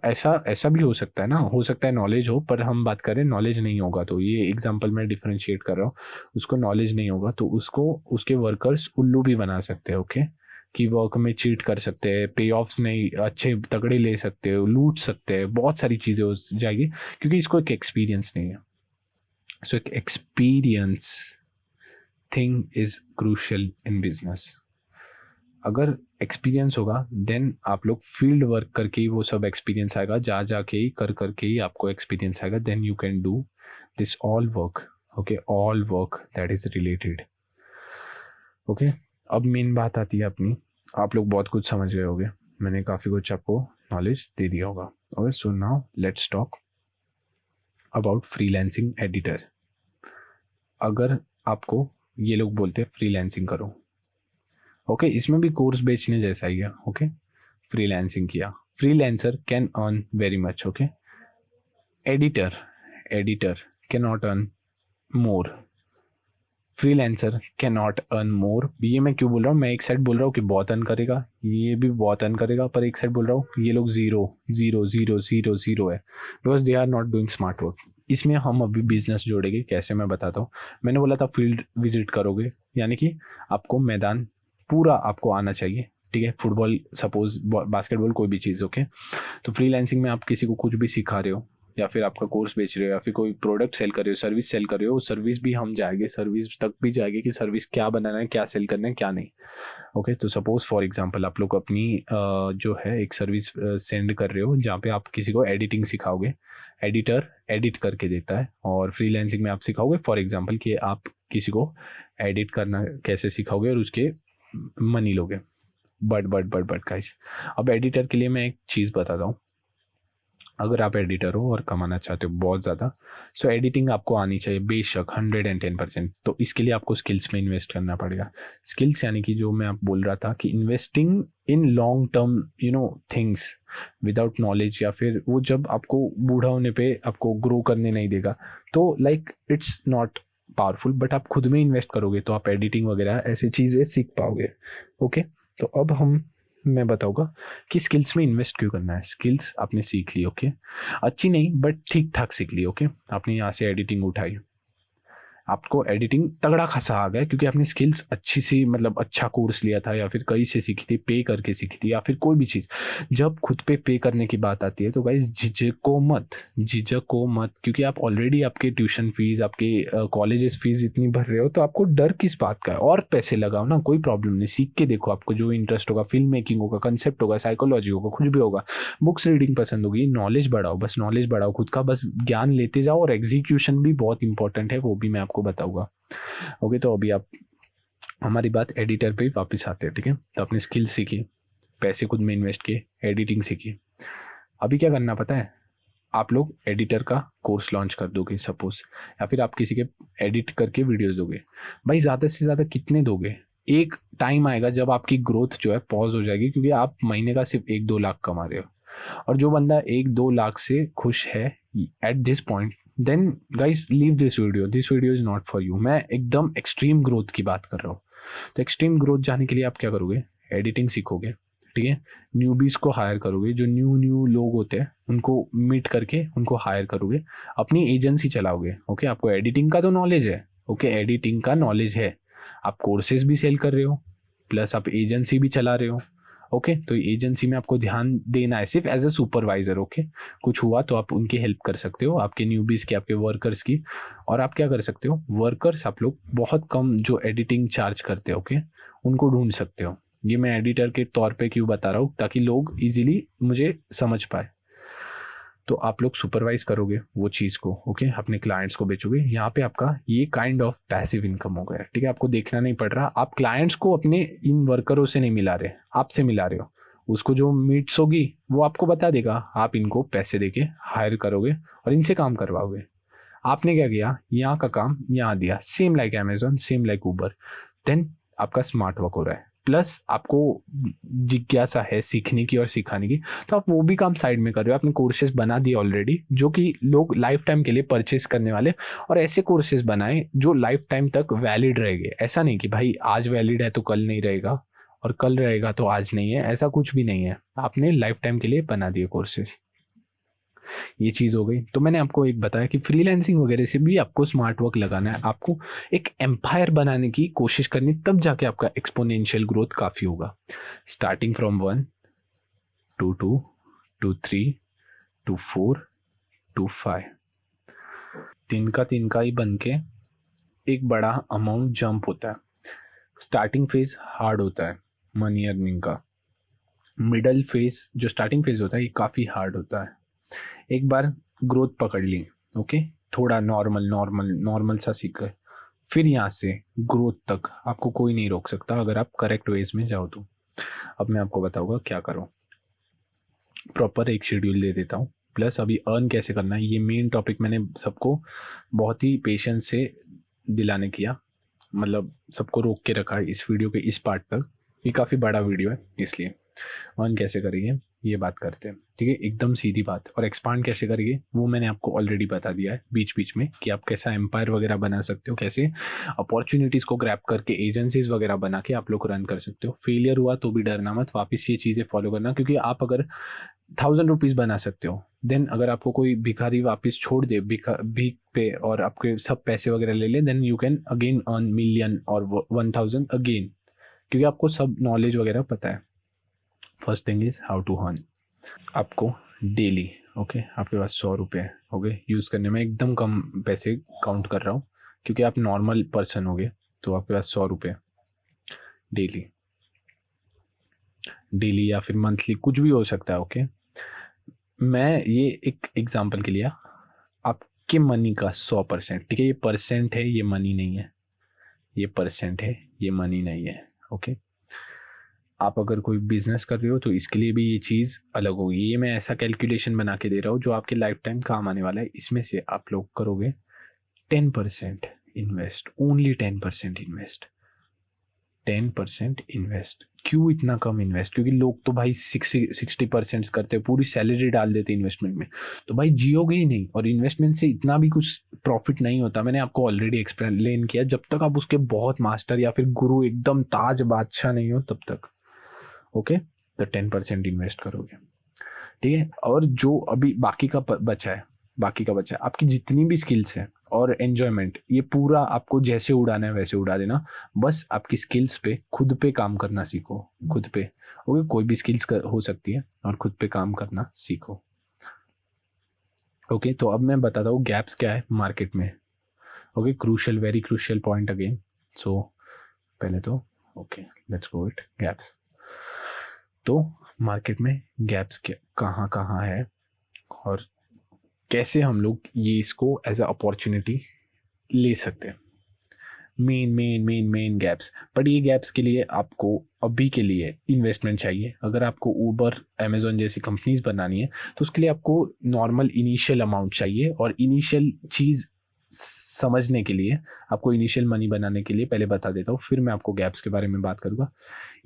ऐसा भी हो सकता है ना, हो सकता है नॉलेज हो, पर हम बात करें नॉलेज नहीं होगा, तो ये एग्जांपल मैं डिफरेंशिएट कर रहा हूँ, उसको नॉलेज नहीं होगा तो उसको उसके वर्कर्स उल्लू भी बना सकते हैं, ओके, कि वर्क में चीट कर सकते हैं, पे ऑफ्स नहीं अच्छे तगड़े ले सकते हो, लूट सकते हैं, बहुत सारी चीज़ें हो जाएगी, क्योंकि इसको एक एक्सपीरियंस नहीं है। सो एक experience thing is crucial in business. अगर एक्सपीरियंस होगा देन आप लोग फील्ड वर्क करके ही वो सब एक्सपीरियंस आएगा, जा जाके ही कर करके ही आपको एक्सपीरियंस आएगा. Then you can do this all work. Okay, all work that is related. Okay, अब मेन बात आती है अपनी. आप लोग बहुत कुछ समझ गए होंगे, मैंने काफ़ी कुछ आपको नॉलेज दे दिया होगा. Okay, so now let's talk about freelancing editor. अगर आपको ये लोग बोलते हैं फ्रीलांसिंग करो, ओके, इसमें भी कोर्स बेचने जैसा ही है. ओके, फ्रीलांसिंग किया, freelancer can earn very much. Okay, editor can not earn more. Freelancer can not earn more. ये मैं क्यों बोल रहा हूँ? मैं एक साइड बोल रहा हूँ कि बहुत अर्न करेगा, ये भी बहुत अर्न करेगा, पर एक साइड बोल रहा हूँ ये लोग zero zero zero zero zero है, because they are not doing smart work. इसमें हम अभी बिजनेस जोड़ेंगे, कैसे मैं बताता हूँ. मैंने बोला था फील्ड विजिट करोगे, यानी कि आपको मैदान पूरा आपको आना चाहिए. ठीक है, फुटबॉल सपोज, बास्केटबॉल, कोई भी चीज़. ओके, तो फ्रीलांसिंग में आप किसी को कुछ भी सिखा रहे हो, या फिर आपका कोर्स बेच रहे हो, या फिर कोई प्रोडक्ट सेल कर रहे हो, सर्विस सेल कर रहे हो, सर्विस भी हम जाएंगे, सर्विस तक भी जाएंगे कि सर्विस क्या बनाना है, क्या सेल करना है, क्या नहीं. ओके, तो सपोज फॉर एग्जांपल आप लोग अपनी जो है एक सर्विस सेंड कर रहे हो जहाँ पे आप किसी को एडिटिंग सिखाओगे. एडिटर एडिट करके देता है, और फ्रीलांसिंग में आप सिखाओगे फॉर एग्जांपल कि आप किसी को एडिट करना कैसे सिखाओगे और उसके मनी लोगे. बट गाइस, अब एडिटर के लिए मैं एक चीज़ बताता हूँ. अगर आप एडिटर हो और कमाना चाहते हो बहुत ज़्यादा, सो एडिटिंग आपको आनी चाहिए बेशक 110%. तो इसके लिए आपको स्किल्स में इन्वेस्ट करना पड़ेगा. स्किल्स यानी कि जो मैं आप बोल रहा था कि investing in long term things without knowledge, या फिर वो जब आपको बूढ़ा होने पे आपको ग्रो करने नहीं देगा, तो like it's not powerful. But आप खुद में इन्वेस्ट करोगे तो आप एडिटिंग वगैरह ऐसी चीज़ें सीख पाओगे. ओके, तो अब मैं बताऊंगा कि स्किल्स में इन्वेस्ट क्यों करना है. स्किल्स आपने सीख ली, ओके, अच्छी नहीं बट ठीक ठाक सीख ली. ओके, आपने यहाँ से एडिटिंग उठाई, आपको एडिटिंग तगड़ा खासा आ गया क्योंकि आपने स्किल्स अच्छी सी, मतलब अच्छा कोर्स लिया था, या फिर कहीं से सीखी थी, पे करके सीखी थी, या फिर कोई भी चीज़. जब खुद पे करने की बात आती है तो गाइस झिझको मत, क्योंकि आप ऑलरेडी आपके ट्यूशन फीस, आपके कॉलेजेस फीस इतनी भर रहे हो, तो आपको डर किस बात का है. और पैसे लगाओ ना, कोई प्रॉब्लम नहीं, सीख के देखो. आपको जो इंटरेस्ट होगा, फिल्म मेकिंग होगा, कंसेप्ट होगा, साइकोलॉजी होगा, कुछ भी होगा, बुक्स रीडिंग पसंद होगी, नॉलेज बढ़ाओ, बस नॉलेज बढ़ाओ खुद का, बस ज्ञान लेते जाओ. और एग्जीक्यूशन भी बहुत इंपॉर्टेंट है, वो भी मैं आपको बताऊंगा. ओके, तो अभी आप हमारी बात एडिटर पे वापस आते हैं. ठीक है, तो आपने स्किल सीखी, पैसे खुद में इन्वेस्ट किए, एडिटिंग सीखी. अभी क्या करना पता है? आप लोग एडिटर का कोर्स लॉन्च कर दोगे सपोज, या फिर आप किसी के एडिट करके वीडियोस दोगे. भाई ज़्यादा से ज़्यादा कितने दोगे? एक टाइम आएगा जब आपकी ग्रोथ जो है पॉज हो जाएगी, क्योंकि आप महीने का सिर्फ 1-2 लाख कमा रहे हो. और जो बंदा 1-2 लाख से खुश है at this point, then guys leave this video is not for you. मैं एकदम एक्सट्रीम ग्रोथ की बात कर रहा हूँ. तो एक्सट्रीम ग्रोथ जाने के लिए आप क्या करोगे? एडिटिंग सीखोगे. ठीक है, न्यूबीज को हायर करोगे, जो न्यू लोग होते हैं उनको मीट करके उनको हायर करोगे, अपनी एजेंसी चलाओगे. ओके, आपको एडिटिंग का तो नॉलेज है. ओके, एडिटिंग का नॉलेज है, आप कोर्सेज भी सेल कर रहे हो, प्लस आप एजेंसी भी चला रहे हो. ओके, तो एजेंसी में आपको ध्यान देना है सिर्फ एज ए सुपरवाइजर. ओके, कुछ हुआ तो आप उनकी हेल्प कर सकते हो, आपके न्यूबीज की, आपके वर्कर्स की. और आप क्या कर सकते हो? वर्कर्स आप लोग बहुत कम जो एडिटिंग चार्ज करते हो, ओके, उनको ढूंढ सकते हो. ये मैं एडिटर के तौर पे क्यों बता रहा हूँ? ताकि लोग इजीली मुझे समझ पाए. तो आप लोग सुपरवाइज करोगे वो चीज़ को, ओके, अपने क्लाइंट्स को बेचोगे. यहाँ पे आपका ये काइंड ऑफ पैसिव इनकम हो गया. ठीक है, आपको देखना नहीं पड़ रहा, आप क्लाइंट्स को अपने इन वर्करों से नहीं मिला रहे, आपसे मिला रहे हो. उसको जो मीट्स होगी वो आपको बता देगा, आप इनको पैसे देके हायर करोगे और इनसे काम करवाओगे. आपने क्या किया? यहाँ का काम यहाँ दिया, same like Amazon, same like Uber. Then आपका स्मार्ट वर्क हो रहा है, प्लस आपको जिज्ञासा है सीखने की और सिखाने की, तो आप वो भी काम साइड में कर रहे हो. आपने कोर्सेज बना दिए ऑलरेडी, जो कि लोग लाइफ टाइम के लिए परचेस करने वाले. और ऐसे कोर्सेज बनाए जो लाइफ टाइम तक वैलिड रहेंगे. ऐसा नहीं कि भाई आज वैलिड है तो कल नहीं रहेगा, और कल रहेगा तो आज नहीं है, ऐसा कुछ भी नहीं है. आपने लाइफ टाइम के लिए बना दिए कोर्सेज. ये चीज़ हो गई. तो मैंने आपको एक बताया कि फ्रीलांसिंग वगैरह से भी आपको स्मार्ट वर्क लगाना है, आपको एक एम्पायर बनाने की कोशिश करनी, तब जाके आपका एक्सपोनेंशियल ग्रोथ काफ़ी होगा. Starting from 1 to 2 to 3 to 4 to 5. तिनका ही बन के एक बड़ा अमाउंट जंप होता है। स्टार्टिंग फेज हार्ड होता है मनी अर्निंग का, मिडल फेज जो स्टार्टिंग फेज होता है ये काफ़ी हार्ड होता है। एक बार ग्रोथ पकड़ ली, ओके, थोड़ा नॉर्मल सा सीख गए, फिर यहाँ से ग्रोथ तक आपको कोई नहीं रोक सकता अगर आप करेक्ट वेज में जाओ तो। अब मैं आपको बताऊंगा क्या करो, प्रॉपर एक शेड्यूल दे देता हूँ, प्लस अभी अर्न कैसे करना है ये मेन टॉपिक मैंने सबको बहुत ही पेशेंस से दिलाने किया, मतलब सबको रोक के रखा है इस वीडियो के इस पार्ट तक। ये काफ़ी बड़ा वीडियो है इसलिए अर्न कैसे करेंगे ये बात करते हैं, ठीक है, एकदम सीधी बात। और एक्सपांड कैसे करेंगे वो मैंने आपको ऑलरेडी बता दिया है बीच बीच में कि आप कैसा एम्पायर वगैरह बना सकते हो, कैसे अपॉर्चुनिटीज़ को ग्रैब करके एजेंसीज वगैरह बना के आप लोग रन कर सकते हो। फेलियर हुआ तो भी डरना मत, वापस ये चीज़ें फॉलो करना, क्योंकि आप अगर 1000 रुपीज़ बना सकते हो, देन अगर आपको कोई भिखारी वापस छोड़ दे भीख पे और आपके सब पैसे वगैरह ले ले, then you can again earn million और 1000 अगेन, क्योंकि आपको सब नॉलेज वगैरह पता है। First thing is how to earn. आपको डेली, ओके, आपके पास 100 रुपये हो गए, यूज़ करने में एकदम कम पैसे काउंट कर रहा हूँ क्योंकि आप नॉर्मल पर्सन हो गए, तो आपके पास 100 रुपये डेली या फिर मंथली कुछ भी हो सकता है, ओके। मैं ये एक एग्जांपल के लिए, आपके मनी का 100%, ठीक है, ये परसेंट है, ये मनी नहीं है, ये परसेंट है, ये मनी नहीं है, ओके। आप अगर कोई बिजनेस कर रहे हो तो इसके लिए भी ये चीज़ अलग होगी, ये मैं ऐसा कैलकुलेशन बना के दे रहा हूँ जो आपके लाइफ टाइम काम आने वाला है। इसमें से आप लोग करोगे 10% इन्वेस्ट, ओनली 10% इन्वेस्ट, 10% इन्वेस्ट। क्यों इतना कम इन्वेस्ट? क्योंकि लोग तो भाई 60% करते हैं, पूरी सैलरी डाल देते इन्वेस्टमेंट में, तो भाई जियोगे ही नहीं, और इन्वेस्टमेंट से इतना भी कुछ प्रॉफिट नहीं होता। मैंने आपको ऑलरेडी एक्सप्लेन किया, जब तक आप उसके बहुत मास्टर या फिर गुरु एकदम ताज बादशाह नहीं हो तब तक, ओके। तो 10% इन्वेस्ट करोगे, ठीक है। और जो अभी बाकी का बचा है आपकी जितनी भी स्किल्स है और एन्जॉयमेंट, ये पूरा आपको जैसे उड़ाना है वैसे उड़ा देना। बस आपकी स्किल्स पे खुद पे काम करना सीखो, खुद पे, ओके। कोई भी स्किल्स हो सकती है और खुद पे काम करना सीखो, ओके। तो अब मैं बताता हूँ गैप्स क्या है मार्केट में, okay. Crucial, very crucial point again. So पहले तो okay, let's go it gaps. तो मार्केट में गैप्स कहाँ कहाँ है और कैसे हम लोग ये इसको एज अ अपॉर्चुनिटी ले सकते हैं। मेन गैप्स, बट ये गैप्स के लिए आपको अभी के लिए इन्वेस्टमेंट चाहिए। अगर आपको ऊबर, अमेजोन जैसी कंपनीज बनानी है तो उसके लिए आपको नॉर्मल इनिशियल अमाउंट चाहिए, और इनिशियल चीज़ समझने के लिए, आपको इनिशियल मनी बनाने के लिए पहले बता देता हूँ, फिर मैं आपको गैप्स के बारे में बात करूँगा।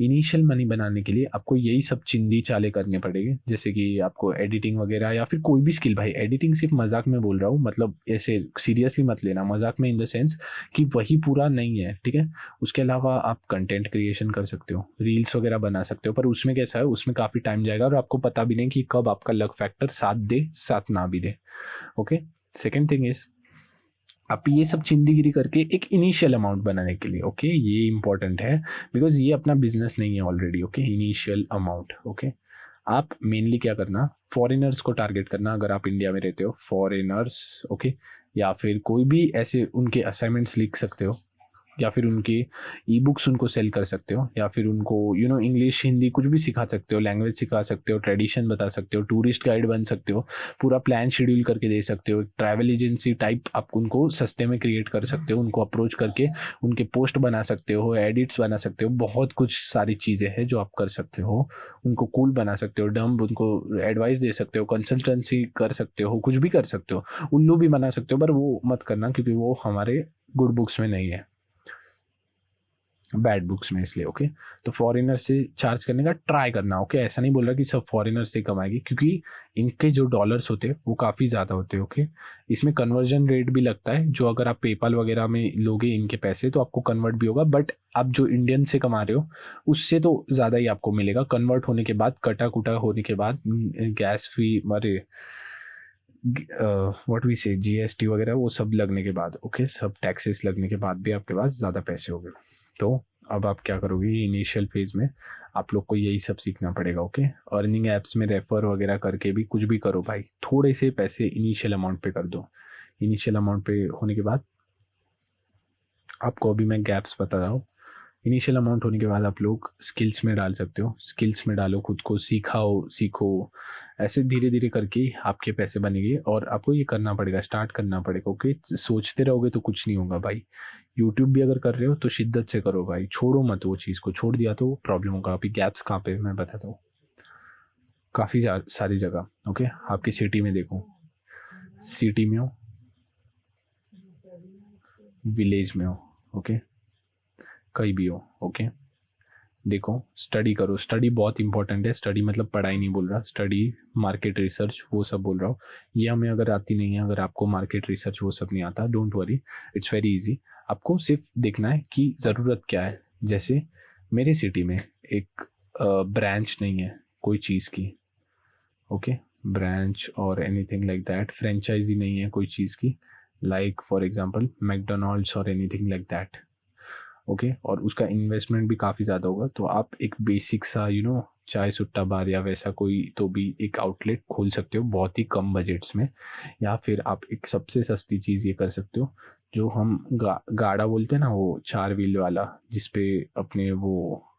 इनिशियल मनी बनाने के लिए आपको यही सब चिंदी चाले करने पड़ेंगे, जैसे कि आपको एडिटिंग वगैरह या फिर कोई भी स्किल। भाई एडिटिंग सिर्फ मजाक में बोल रहा हूँ, मतलब ऐसे सीरियसली मत लेना, मजाक में इन द सेंस कि वही पूरा नहीं है, ठीक है। उसके अलावा आप कंटेंट क्रिएशन कर सकते हो, रील्स वगैरह बना सकते हो, पर उसमें कैसा है, उसमें काफ़ी टाइम जाएगा और आपको पता भी नहीं कि कब आपका लक फैक्टर साथ दे साथ ना भी दे, ओके। सेकेंड थिंग इज, आप ये सब चिंदीगिरी करके एक इनिशियल अमाउंट बनाने के लिए, ओके, ये इंपॉर्टेंट है बिकॉज ये अपना बिजनेस नहीं है already, okay. Initial amount, okay. आप मेनली क्या करना, फॉरेनर्स को टारगेट करना, अगर आप इंडिया में रहते हो, फॉरेनर्स, ओके। या फिर कोई भी ऐसे उनके असाइनमेंट्स लिख सकते हो, या फिर उनकी ई बुक्स उनको सेल कर सकते हो, या फिर उनको इंग्लिश हिंदी कुछ भी सिखा सकते हो, लैंग्वेज सिखा सकते हो, ट्रेडिशन बता सकते हो, टूरिस्ट गाइड बन सकते हो, पूरा प्लान शेड्यूल करके दे सकते हो, ट्रैवल एजेंसी टाइप आप उनको सस्ते में क्रिएट कर सकते हो, उनको अप्रोच करके उनके पोस्ट बना सकते हो, एडिट्स बना सकते हो, बहुत कुछ सारी चीज़ें हैं जो आप कर सकते हो। उनको कूल बना सकते हो, डम्ब उनको एडवाइस दे सकते हो, कंसल्टेंसी कर सकते हो, कुछ भी कर सकते हो, उल्लू भी बना सकते हो, पर वो मत करना क्योंकि वो हमारे गुड बुक्स में नहीं है, बैड बुक्स में, इसलिए, ओके। तो फॉरेनर से चार्ज करने का ट्राई करना, ओके। ऐसा नहीं बोल रहा कि सब फॉरेनर से कमाएगी, क्योंकि इनके जो डॉलर्स होते हैं वो काफ़ी ज़्यादा होते हैं, ओके। इसमें कन्वर्जन रेट भी लगता है, जो अगर आप पेपाल वगैरह में लोगे इनके पैसे तो आपको कन्वर्ट भी होगा, बट आप जो इंडियन से कमा रहे हो उससे तो ज़्यादा ही आपको मिलेगा कन्वर्ट होने के बाद, कटा कुटा होने के बाद, गैस फी, अरे व्हाट वी से GST वगैरह वो सब लगने के बाद, ओके, सब टैक्सेस लगने के बाद भी आपके पास ज़्यादा पैसे हो गए। तो अब आप क्या करोगे, इनिशियल फेज में आप लोग को यही सब सीखना पड़ेगा, ओके। अर्निंग एप्स में रेफर वगैरह करके भी कुछ भी करो भाई, थोड़े से पैसे इनिशियल अमाउंट पे कर दो। इनिशियल अमाउंट पे होने के बाद आपको अभी मैं गैप्स बता रहा हूँ। इनिशियल अमाउंट होने के बाद आप लोग स्किल्स में डाल सकते हो, स्किल्स में डालो, खुद को सीखो, ऐसे धीरे धीरे करके आपके पैसे बनेंगे। और आपको ये करना पड़ेगा, स्टार्ट करना पड़ेगा। ओके, सोचते रहोगे तो कुछ नहीं होगा भाई। यूट्यूब भी अगर कर रहे हो तो शिद्दत से करो भाई, छोड़ो मत वो चीज़ को। छोड़ दिया तो प्रॉब्लम होगा। अभी गैप्स कहाँ पे मैं बताता हूँ, काफ़ी सारी जगह। ओके, आपकी सिटी में देखो, सिटी में हो, विलेज में हो, ओके, कहीं भी हो। ओके, देखो, स्टडी करो। स्टडी बहुत इंपॉर्टेंट है। स्टडी मतलब पढ़ाई नहीं बोल रहा, स्टडी मार्केट रिसर्च वो सब बोल रहा हूँ। ये हमें अगर आती नहीं है, अगर आपको मार्केट रिसर्च वो सब नहीं आता, don't worry, it's very easy. आपको सिर्फ देखना है कि ज़रूरत क्या है। जैसे मेरे सिटी में एक ब्रांच नहीं है कोई चीज़ की, ओके, ब्रांच और एनीथिंग लाइक दैट, फ्रेंचाइजी नहीं है कोई चीज़ की, लाइक फॉर एग्जांपल मैकडोनल्ड्स और एनीथिंग लाइक दैट, ओके, और उसका इन्वेस्टमेंट भी काफ़ी ज़्यादा होगा। तो आप एक बेसिक सा चाय सुट्टा बार या वैसा कोई तो भी एक आउटलेट खोल सकते हो बहुत ही कम बजट्स में। या फिर आप एक सबसे सस्ती चीज़ ये कर सकते हो, जो हम गाड़ा बोलते हैं ना, वो 4 व्हील वाला जिसपे अपने वो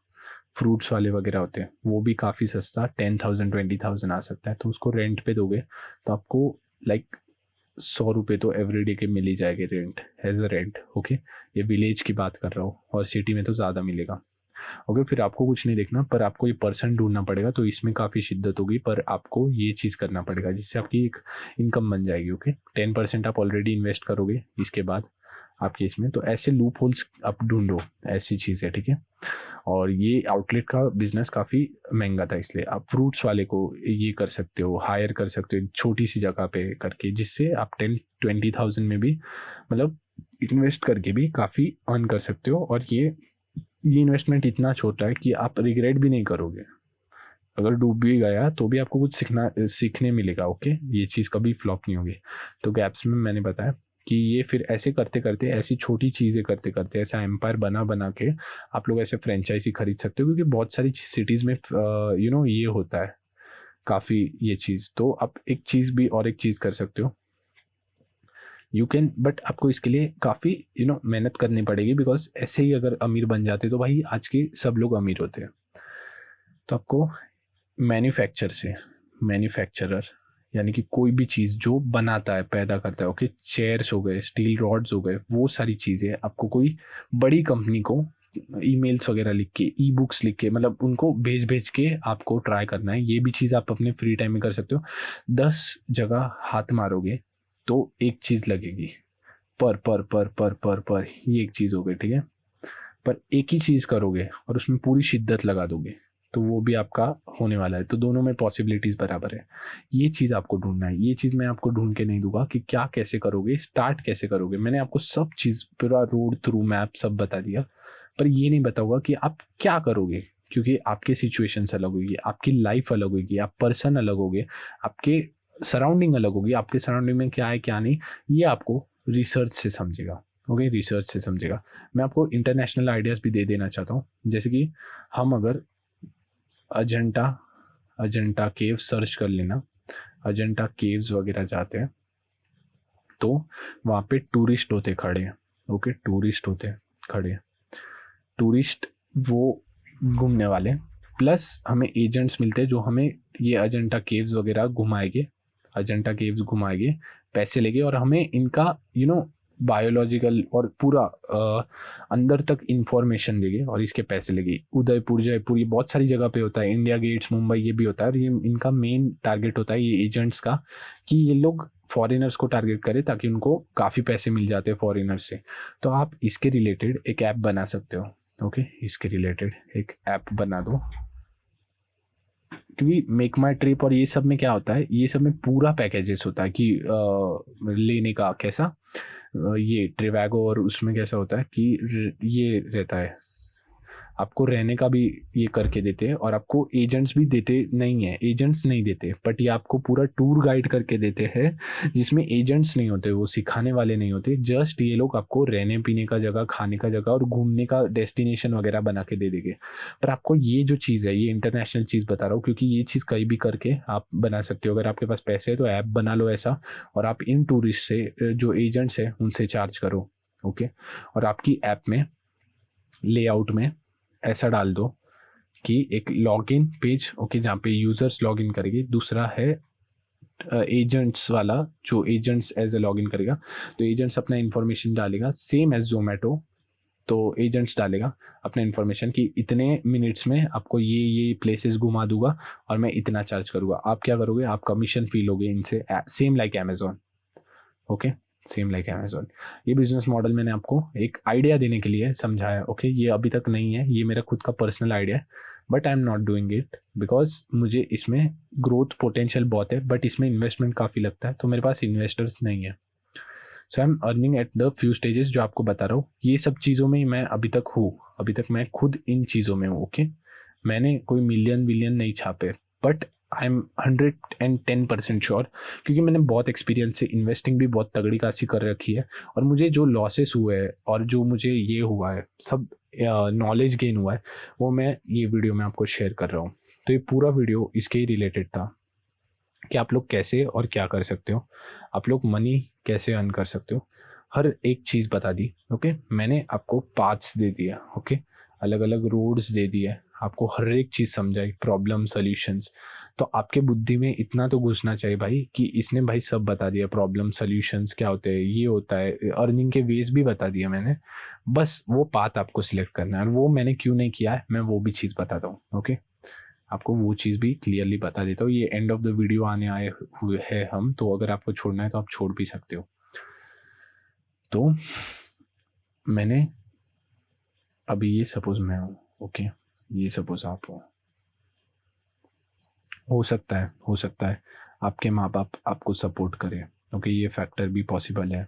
फ्रूट्स वाले वगैरह होते हैं, वो भी काफ़ी सस्ता 10,000 20,000 आ सकता है। तो उसको रेंट पे दोगे तो आपको लाइक 100 रुपये तो एवरीडे के मिल ही जाएंगे rent, as a rent. Okay, ये विलेज की बात कर रहा हूँ, और सिटी में तो ज़्यादा मिलेगा। ओके, फिर आपको कुछ नहीं देखना, पर आपको ये पर्सन ढूंढना पड़ेगा। तो इसमें काफ़ी शिद्दत होगी, पर आपको ये चीज़ करना पड़ेगा जिससे आपकी एक इनकम बन जाएगी। ओके, 10% आप ऑलरेडी इन्वेस्ट करोगे इसके बाद आपके इसमें। तो ऐसे लूप होल्स आप ढूंढो, ऐसी चीज़ है, ठीक है। और ये आउटलेट का बिजनेस काफ़ी महंगा था, इसलिए आप फ्रूट्स वाले को ये कर सकते हो, हायर कर सकते हो छोटी सी जगह पे करके, जिससे आप 10-20,000 में भी मतलब इन्वेस्ट करके भी काफ़ी अर्न कर सकते हो। और ये इन्वेस्टमेंट इतना छोटा है कि आप रिग्रेट भी नहीं करोगे। अगर डूब भी गया तो भी आपको कुछ सीखने मिलेगा। ओके, ये चीज़ कभी फ्लॉप नहीं होगी। तो गैप्स में मैंने बताया कि ये फिर ऐसे करते करते, ऐसी छोटी चीज़ें करते करते, ऐसा एम्पायर बना बना के आप लोग ऐसे फ्रेंचाइजी खरीद सकते हो। क्योंकि बहुत सारी सिटीज़ में ये होता है काफ़ी ये चीज़। तो आप एक चीज़ भी और एक चीज़ कर सकते हो, यू कैन, बट आपको इसके लिए काफ़ी मेहनत करनी पड़ेगी। बिकॉज ऐसे ही अगर अमीर बन जाते तो भाई आज के सब लोग अमीर होते हैं। तो आपको मैन्युफैक्चरर यानी कि कोई भी चीज़ जो बनाता है, पैदा करता है, ओके, चेयर्स हो गए, स्टील रॉड्स हो गए, वो सारी चीज़ें आपको कोई बड़ी कंपनी को ईमेल्स वगैरह लिख के, ई बुक्स लिख के, मतलब उनको भेज भेज के आपको ट्राई करना है। ये भी चीज़ आप अपने फ्री टाइम में कर सकते हो। 10 जगह हाथ मारोगे तो एक चीज़ लगेगी, पर ये एक चीज़ हो गई, ठीक है। पर एक ही चीज़ करोगे और उसमें पूरी शिद्दत लगा दोगे तो वो भी आपका होने वाला है। तो दोनों में पॉसिबिलिटीज़ बराबर है। ये चीज़ आपको ढूंढना है। ये चीज़ मैं आपको ढूंढ के नहीं दूंगा कि क्या कैसे करोगे, स्टार्ट कैसे करोगे। मैंने आपको सब चीज़ पूरा रोड थ्रू मैप सब बता दिया, पर ये नहीं बताऊंगा कि आप क्या करोगे, क्योंकि आपके सिचुएशंस अलग होगी, आपकी लाइफ अलग होगी, आप पर्सन अलग होगे, आपके सराउंडिंग अलग होगी। आपके सराउंडिंग में क्या है क्या नहीं, ये आपको रिसर्च से समझेगा। ओके, रिसर्च से समझेगा। मैं आपको इंटरनेशनल आइडियाज़ भी दे देना चाहता हूँ। जैसे कि हम अगर अजंटा केव सर्च कर लेना, अजंटा केव्स वगैरह जाते हैं तो वहाँ पे टूरिस्ट होते खड़े हैं। ओके, टूरिस्ट होते खड़े, टूरिस्ट वो घूमने वाले, प्लस हमें एजेंट्स मिलते हैं जो हमें ये अजंटा केव्स वगैरह घुमाएंगे, अजंटा केव्स घुमाएंगे, पैसे लेंगे और हमें इनका बायोलॉजिकल और पूरा अंदर तक इंफॉर्मेशन देंगे और इसके पैसे लेंगे। उदयपुर, जयपुर, ये बहुत सारी जगह पे होता है, इंडिया गेट्स, मुंबई, ये भी होता है। और ये इनका मेन टारगेट होता है ये एजेंट्स का, कि ये लोग फॉरेनर्स को टारगेट करें ताकि उनको काफ़ी पैसे मिल जाते हैं फॉरेनर्स से। तो आप इसके रिलेटेड एक ऐप बना सकते हो। ओके, इसके रिलेटेड एक ऐप बना दो। क्योंकि मेक माई ट्रिप और ये सब में क्या होता है, ये सब में पूरा पैकेजेस होता है कि लेने का कैसा, ये ट्रिवैगो और उसमें कैसा होता है कि ये रहता है आपको रहने का भी ये करके देते हैं, और आपको एजेंट्स भी देते नहीं है, एजेंट्स नहीं देते, बट ये आपको पूरा टूर गाइड करके देते हैं जिसमें एजेंट्स नहीं होते, वो सिखाने वाले नहीं होते, जस्ट ये लोग आपको रहने पीने का जगह, खाने का जगह और घूमने का डेस्टिनेशन वगैरह बना के दे देंगे। पर आपको ये जो चीज़ है, ये इंटरनेशनल चीज़ बता रहा हूँ, क्योंकि ये चीज़ कहीं भी करके आप बना सकते हो। अगर आपके पास पैसे है तो ऐप बना लो ऐसा, और आप इन टूरिस्ट से जो एजेंट्स है उनसे चार्ज करो। ओके, और आपकी ऐप में लेआउट में ऐसा डाल दो कि एक लॉगिन पेज, ओके, जहाँ पे यूजर्स लॉगिन करेंगे, दूसरा है एजेंट्स वाला, जो एजेंट्स एज ए लॉगिन करेगा, तो एजेंट्स अपना इन्फॉर्मेशन डालेगा सेम एज जोमेटो। तो एजेंट्स डालेगा अपना इन्फॉर्मेशन कि इतने मिनट्स में आपको ये प्लेसेस घुमा दूंगा और मैं इतना चार्ज करूँगा। आप क्या करोगे, आप कमीशन फी लोगे इनसे, same like Amazon. Okay, same like Amazon. ये बिजनेस मॉडल मैंने आपको एक आइडिया देने के लिए समझाया। ओके, ये अभी तक नहीं है, ये मेरा खुद का पर्सनल आइडिया है, but I am not doing it because मुझे इसमें ग्रोथ पोटेंशियल बहुत है, बट इसमें इन्वेस्टमेंट काफ़ी लगता है, तो मेरे पास इन्वेस्टर्स नहीं है। So I am earning at the few stages, जो आपको बता रहा हूँ। ये सब चीज़ों में मैं अभी तक हूँ, अभी तक मैं खुद इन चीज़ों में हूँ। ओके, मैंने कोई मिलियन विलियन नहीं छापे, बट आई एम 110% श्योर, क्योंकि मैंने बहुत एक्सपीरियंस से इन्वेस्टिंग भी बहुत तगड़ी खासी कर रखी है, और मुझे जो लॉसेस हुए हैं और जो मुझे ये हुआ है, सब नॉलेज गेन हुआ है, वो मैं ये वीडियो में आपको शेयर कर रहा हूँ। तो ये पूरा वीडियो इसके ही रिलेटेड था कि आप लोग कैसे और क्या कर सकते हो, आप लोग मनी कैसे अर्न कर सकते हो, हर एक चीज़ बता दी। ओके, मैंने आपको पाथ्स दे दिया, ओके, अलग अलग रोड्स दे दिए, आपको हर एक चीज़ समझाई, प्रॉब्लम सॉल्यूशंस। तो आपके बुद्धि में इतना तो घुसना चाहिए भाई कि इसने भाई सब बता दिया, प्रॉब्लम सॉल्यूशंस क्या होते हैं, ये होता है, अर्निंग के वेज भी बता दिया मैंने। बस वो पाथ आपको सिलेक्ट करना है, और वो मैंने क्यों नहीं किया है मैं वो भी चीज़ बताता हूँ। ओके, आपको वो चीज़ भी क्लियरली बता देता हूँ। ये एंड ऑफ द वीडियो आने आए हुए हैं हम, तो अगर आपको छोड़ना है तो आप छोड़ भी सकते हो। तो मैंने अभी ये सपोज मैं हूँ, ओके, ये सपोज आप हो सकता है आपके माँ बाप आपको सपोर्ट करें। ओके, ये फैक्टर भी पॉसिबल है।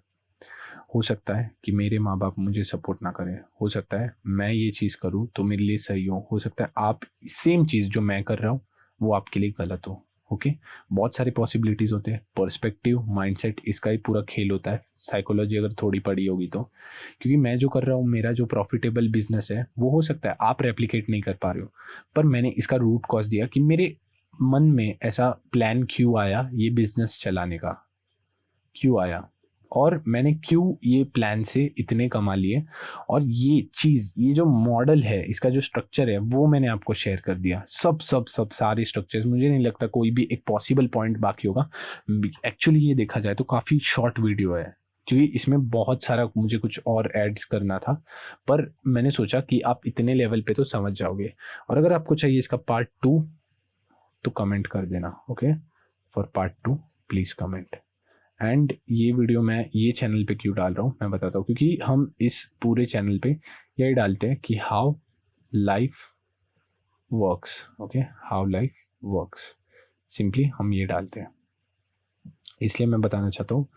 हो सकता है कि मेरे माँ बाप मुझे सपोर्ट ना करें, हो सकता है मैं ये चीज़ करूँ तो मेरे लिए सही हो सकता है आप सेम चीज़ जो मैं कर रहा हूँ वो आपके लिए गलत हो। ओके, बहुत सारे पॉसिबिलिटीज़ होते हैं, पर्सपेक्टिव, माइंडसेट, इसका ही पूरा खेल होता है। साइकोलॉजी अगर थोड़ी पढ़ी होगी तो, क्योंकि मैं जो कर रहा हूँ, मेरा जो प्रॉफिटेबल बिजनेस है, वो हो सकता है आप रेप्लिकेट नहीं कर पा रहे हो, पर मैंने इसका रूट कॉज दिया कि मेरे मन में ऐसा प्लान क्यों आया ये बिजनेस चलाने का, क्यों आया, और मैंने क्यों ये प्लान से इतने कमा लिए, और ये चीज़, ये जो मॉडल है, इसका जो स्ट्रक्चर है, वो मैंने आपको शेयर कर दिया। सब सब सब सारे स्ट्रक्चर्स, मुझे नहीं लगता कोई भी एक पॉसिबल पॉइंट बाकी होगा। एक्चुअली ये देखा जाए तो काफ़ी शॉर्ट वीडियो है, क्योंकि इसमें बहुत सारा मुझे कुछ और ऐड्स करना था, पर मैंने सोचा कि आप इतने लेवल पे तो समझ जाओगे। और अगर आपको चाहिए इसका पार्ट 2 तो कमेंट कर देना। Okay, for part 2 please comment. And ये वीडियो मैं ये चैनल पे क्यों डाल रहा हूँ मैं बताता हूँ, क्योंकि हम इस पूरे चैनल पे यही डालते हैं कि how life works. Okay, how life works, simply हम ये डालते हैं। इसलिए मैं बताना चाहता हूँ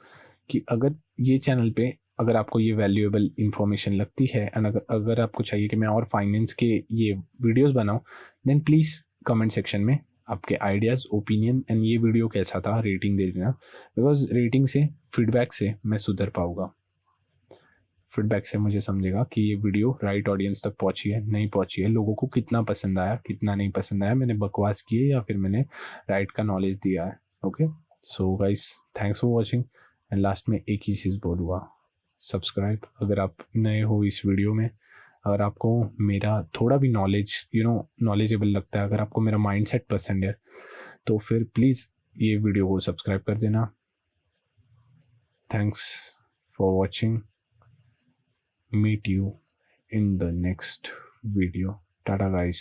कि अगर ये चैनल पे अगर आपको ये वैल्यूएबल इंफॉर्मेशन लगती है, एंड अगर आपको चाहिए कि मैं और फाइनेंस के ये वीडियोस बनाऊँ, देन प्लीज़ कमेंट सेक्शन में आपके आइडियाज़, ओपिनियन, एंड ये वीडियो कैसा था रेटिंग दे देना, बिकॉज रेटिंग से, फीडबैक से मैं सुधर पाऊँगा। फीडबैक से मुझे समझेगा कि ये वीडियो राइट ऑडियंस तक पहुंची है, नहीं पहुंची है, लोगों को कितना पसंद आया, कितना नहीं पसंद आया, मैंने बकवास की है या फिर मैंने राइट का नॉलेज दिया है। Okay, so guys, thanks for watching. And last में एक ही चीज़ बोलूँगा, सब्सक्राइब अगर आप नए हो इस वीडियो में, अगर आपको मेरा थोड़ा भी नॉलेज नॉलेजेबल लगता है, अगर आपको मेरा माइंडसेट पसंद है, तो फिर प्लीज़ ये वीडियो को सब्सक्राइब कर देना। Thanks for watching, meet you in the next video. Tata guys.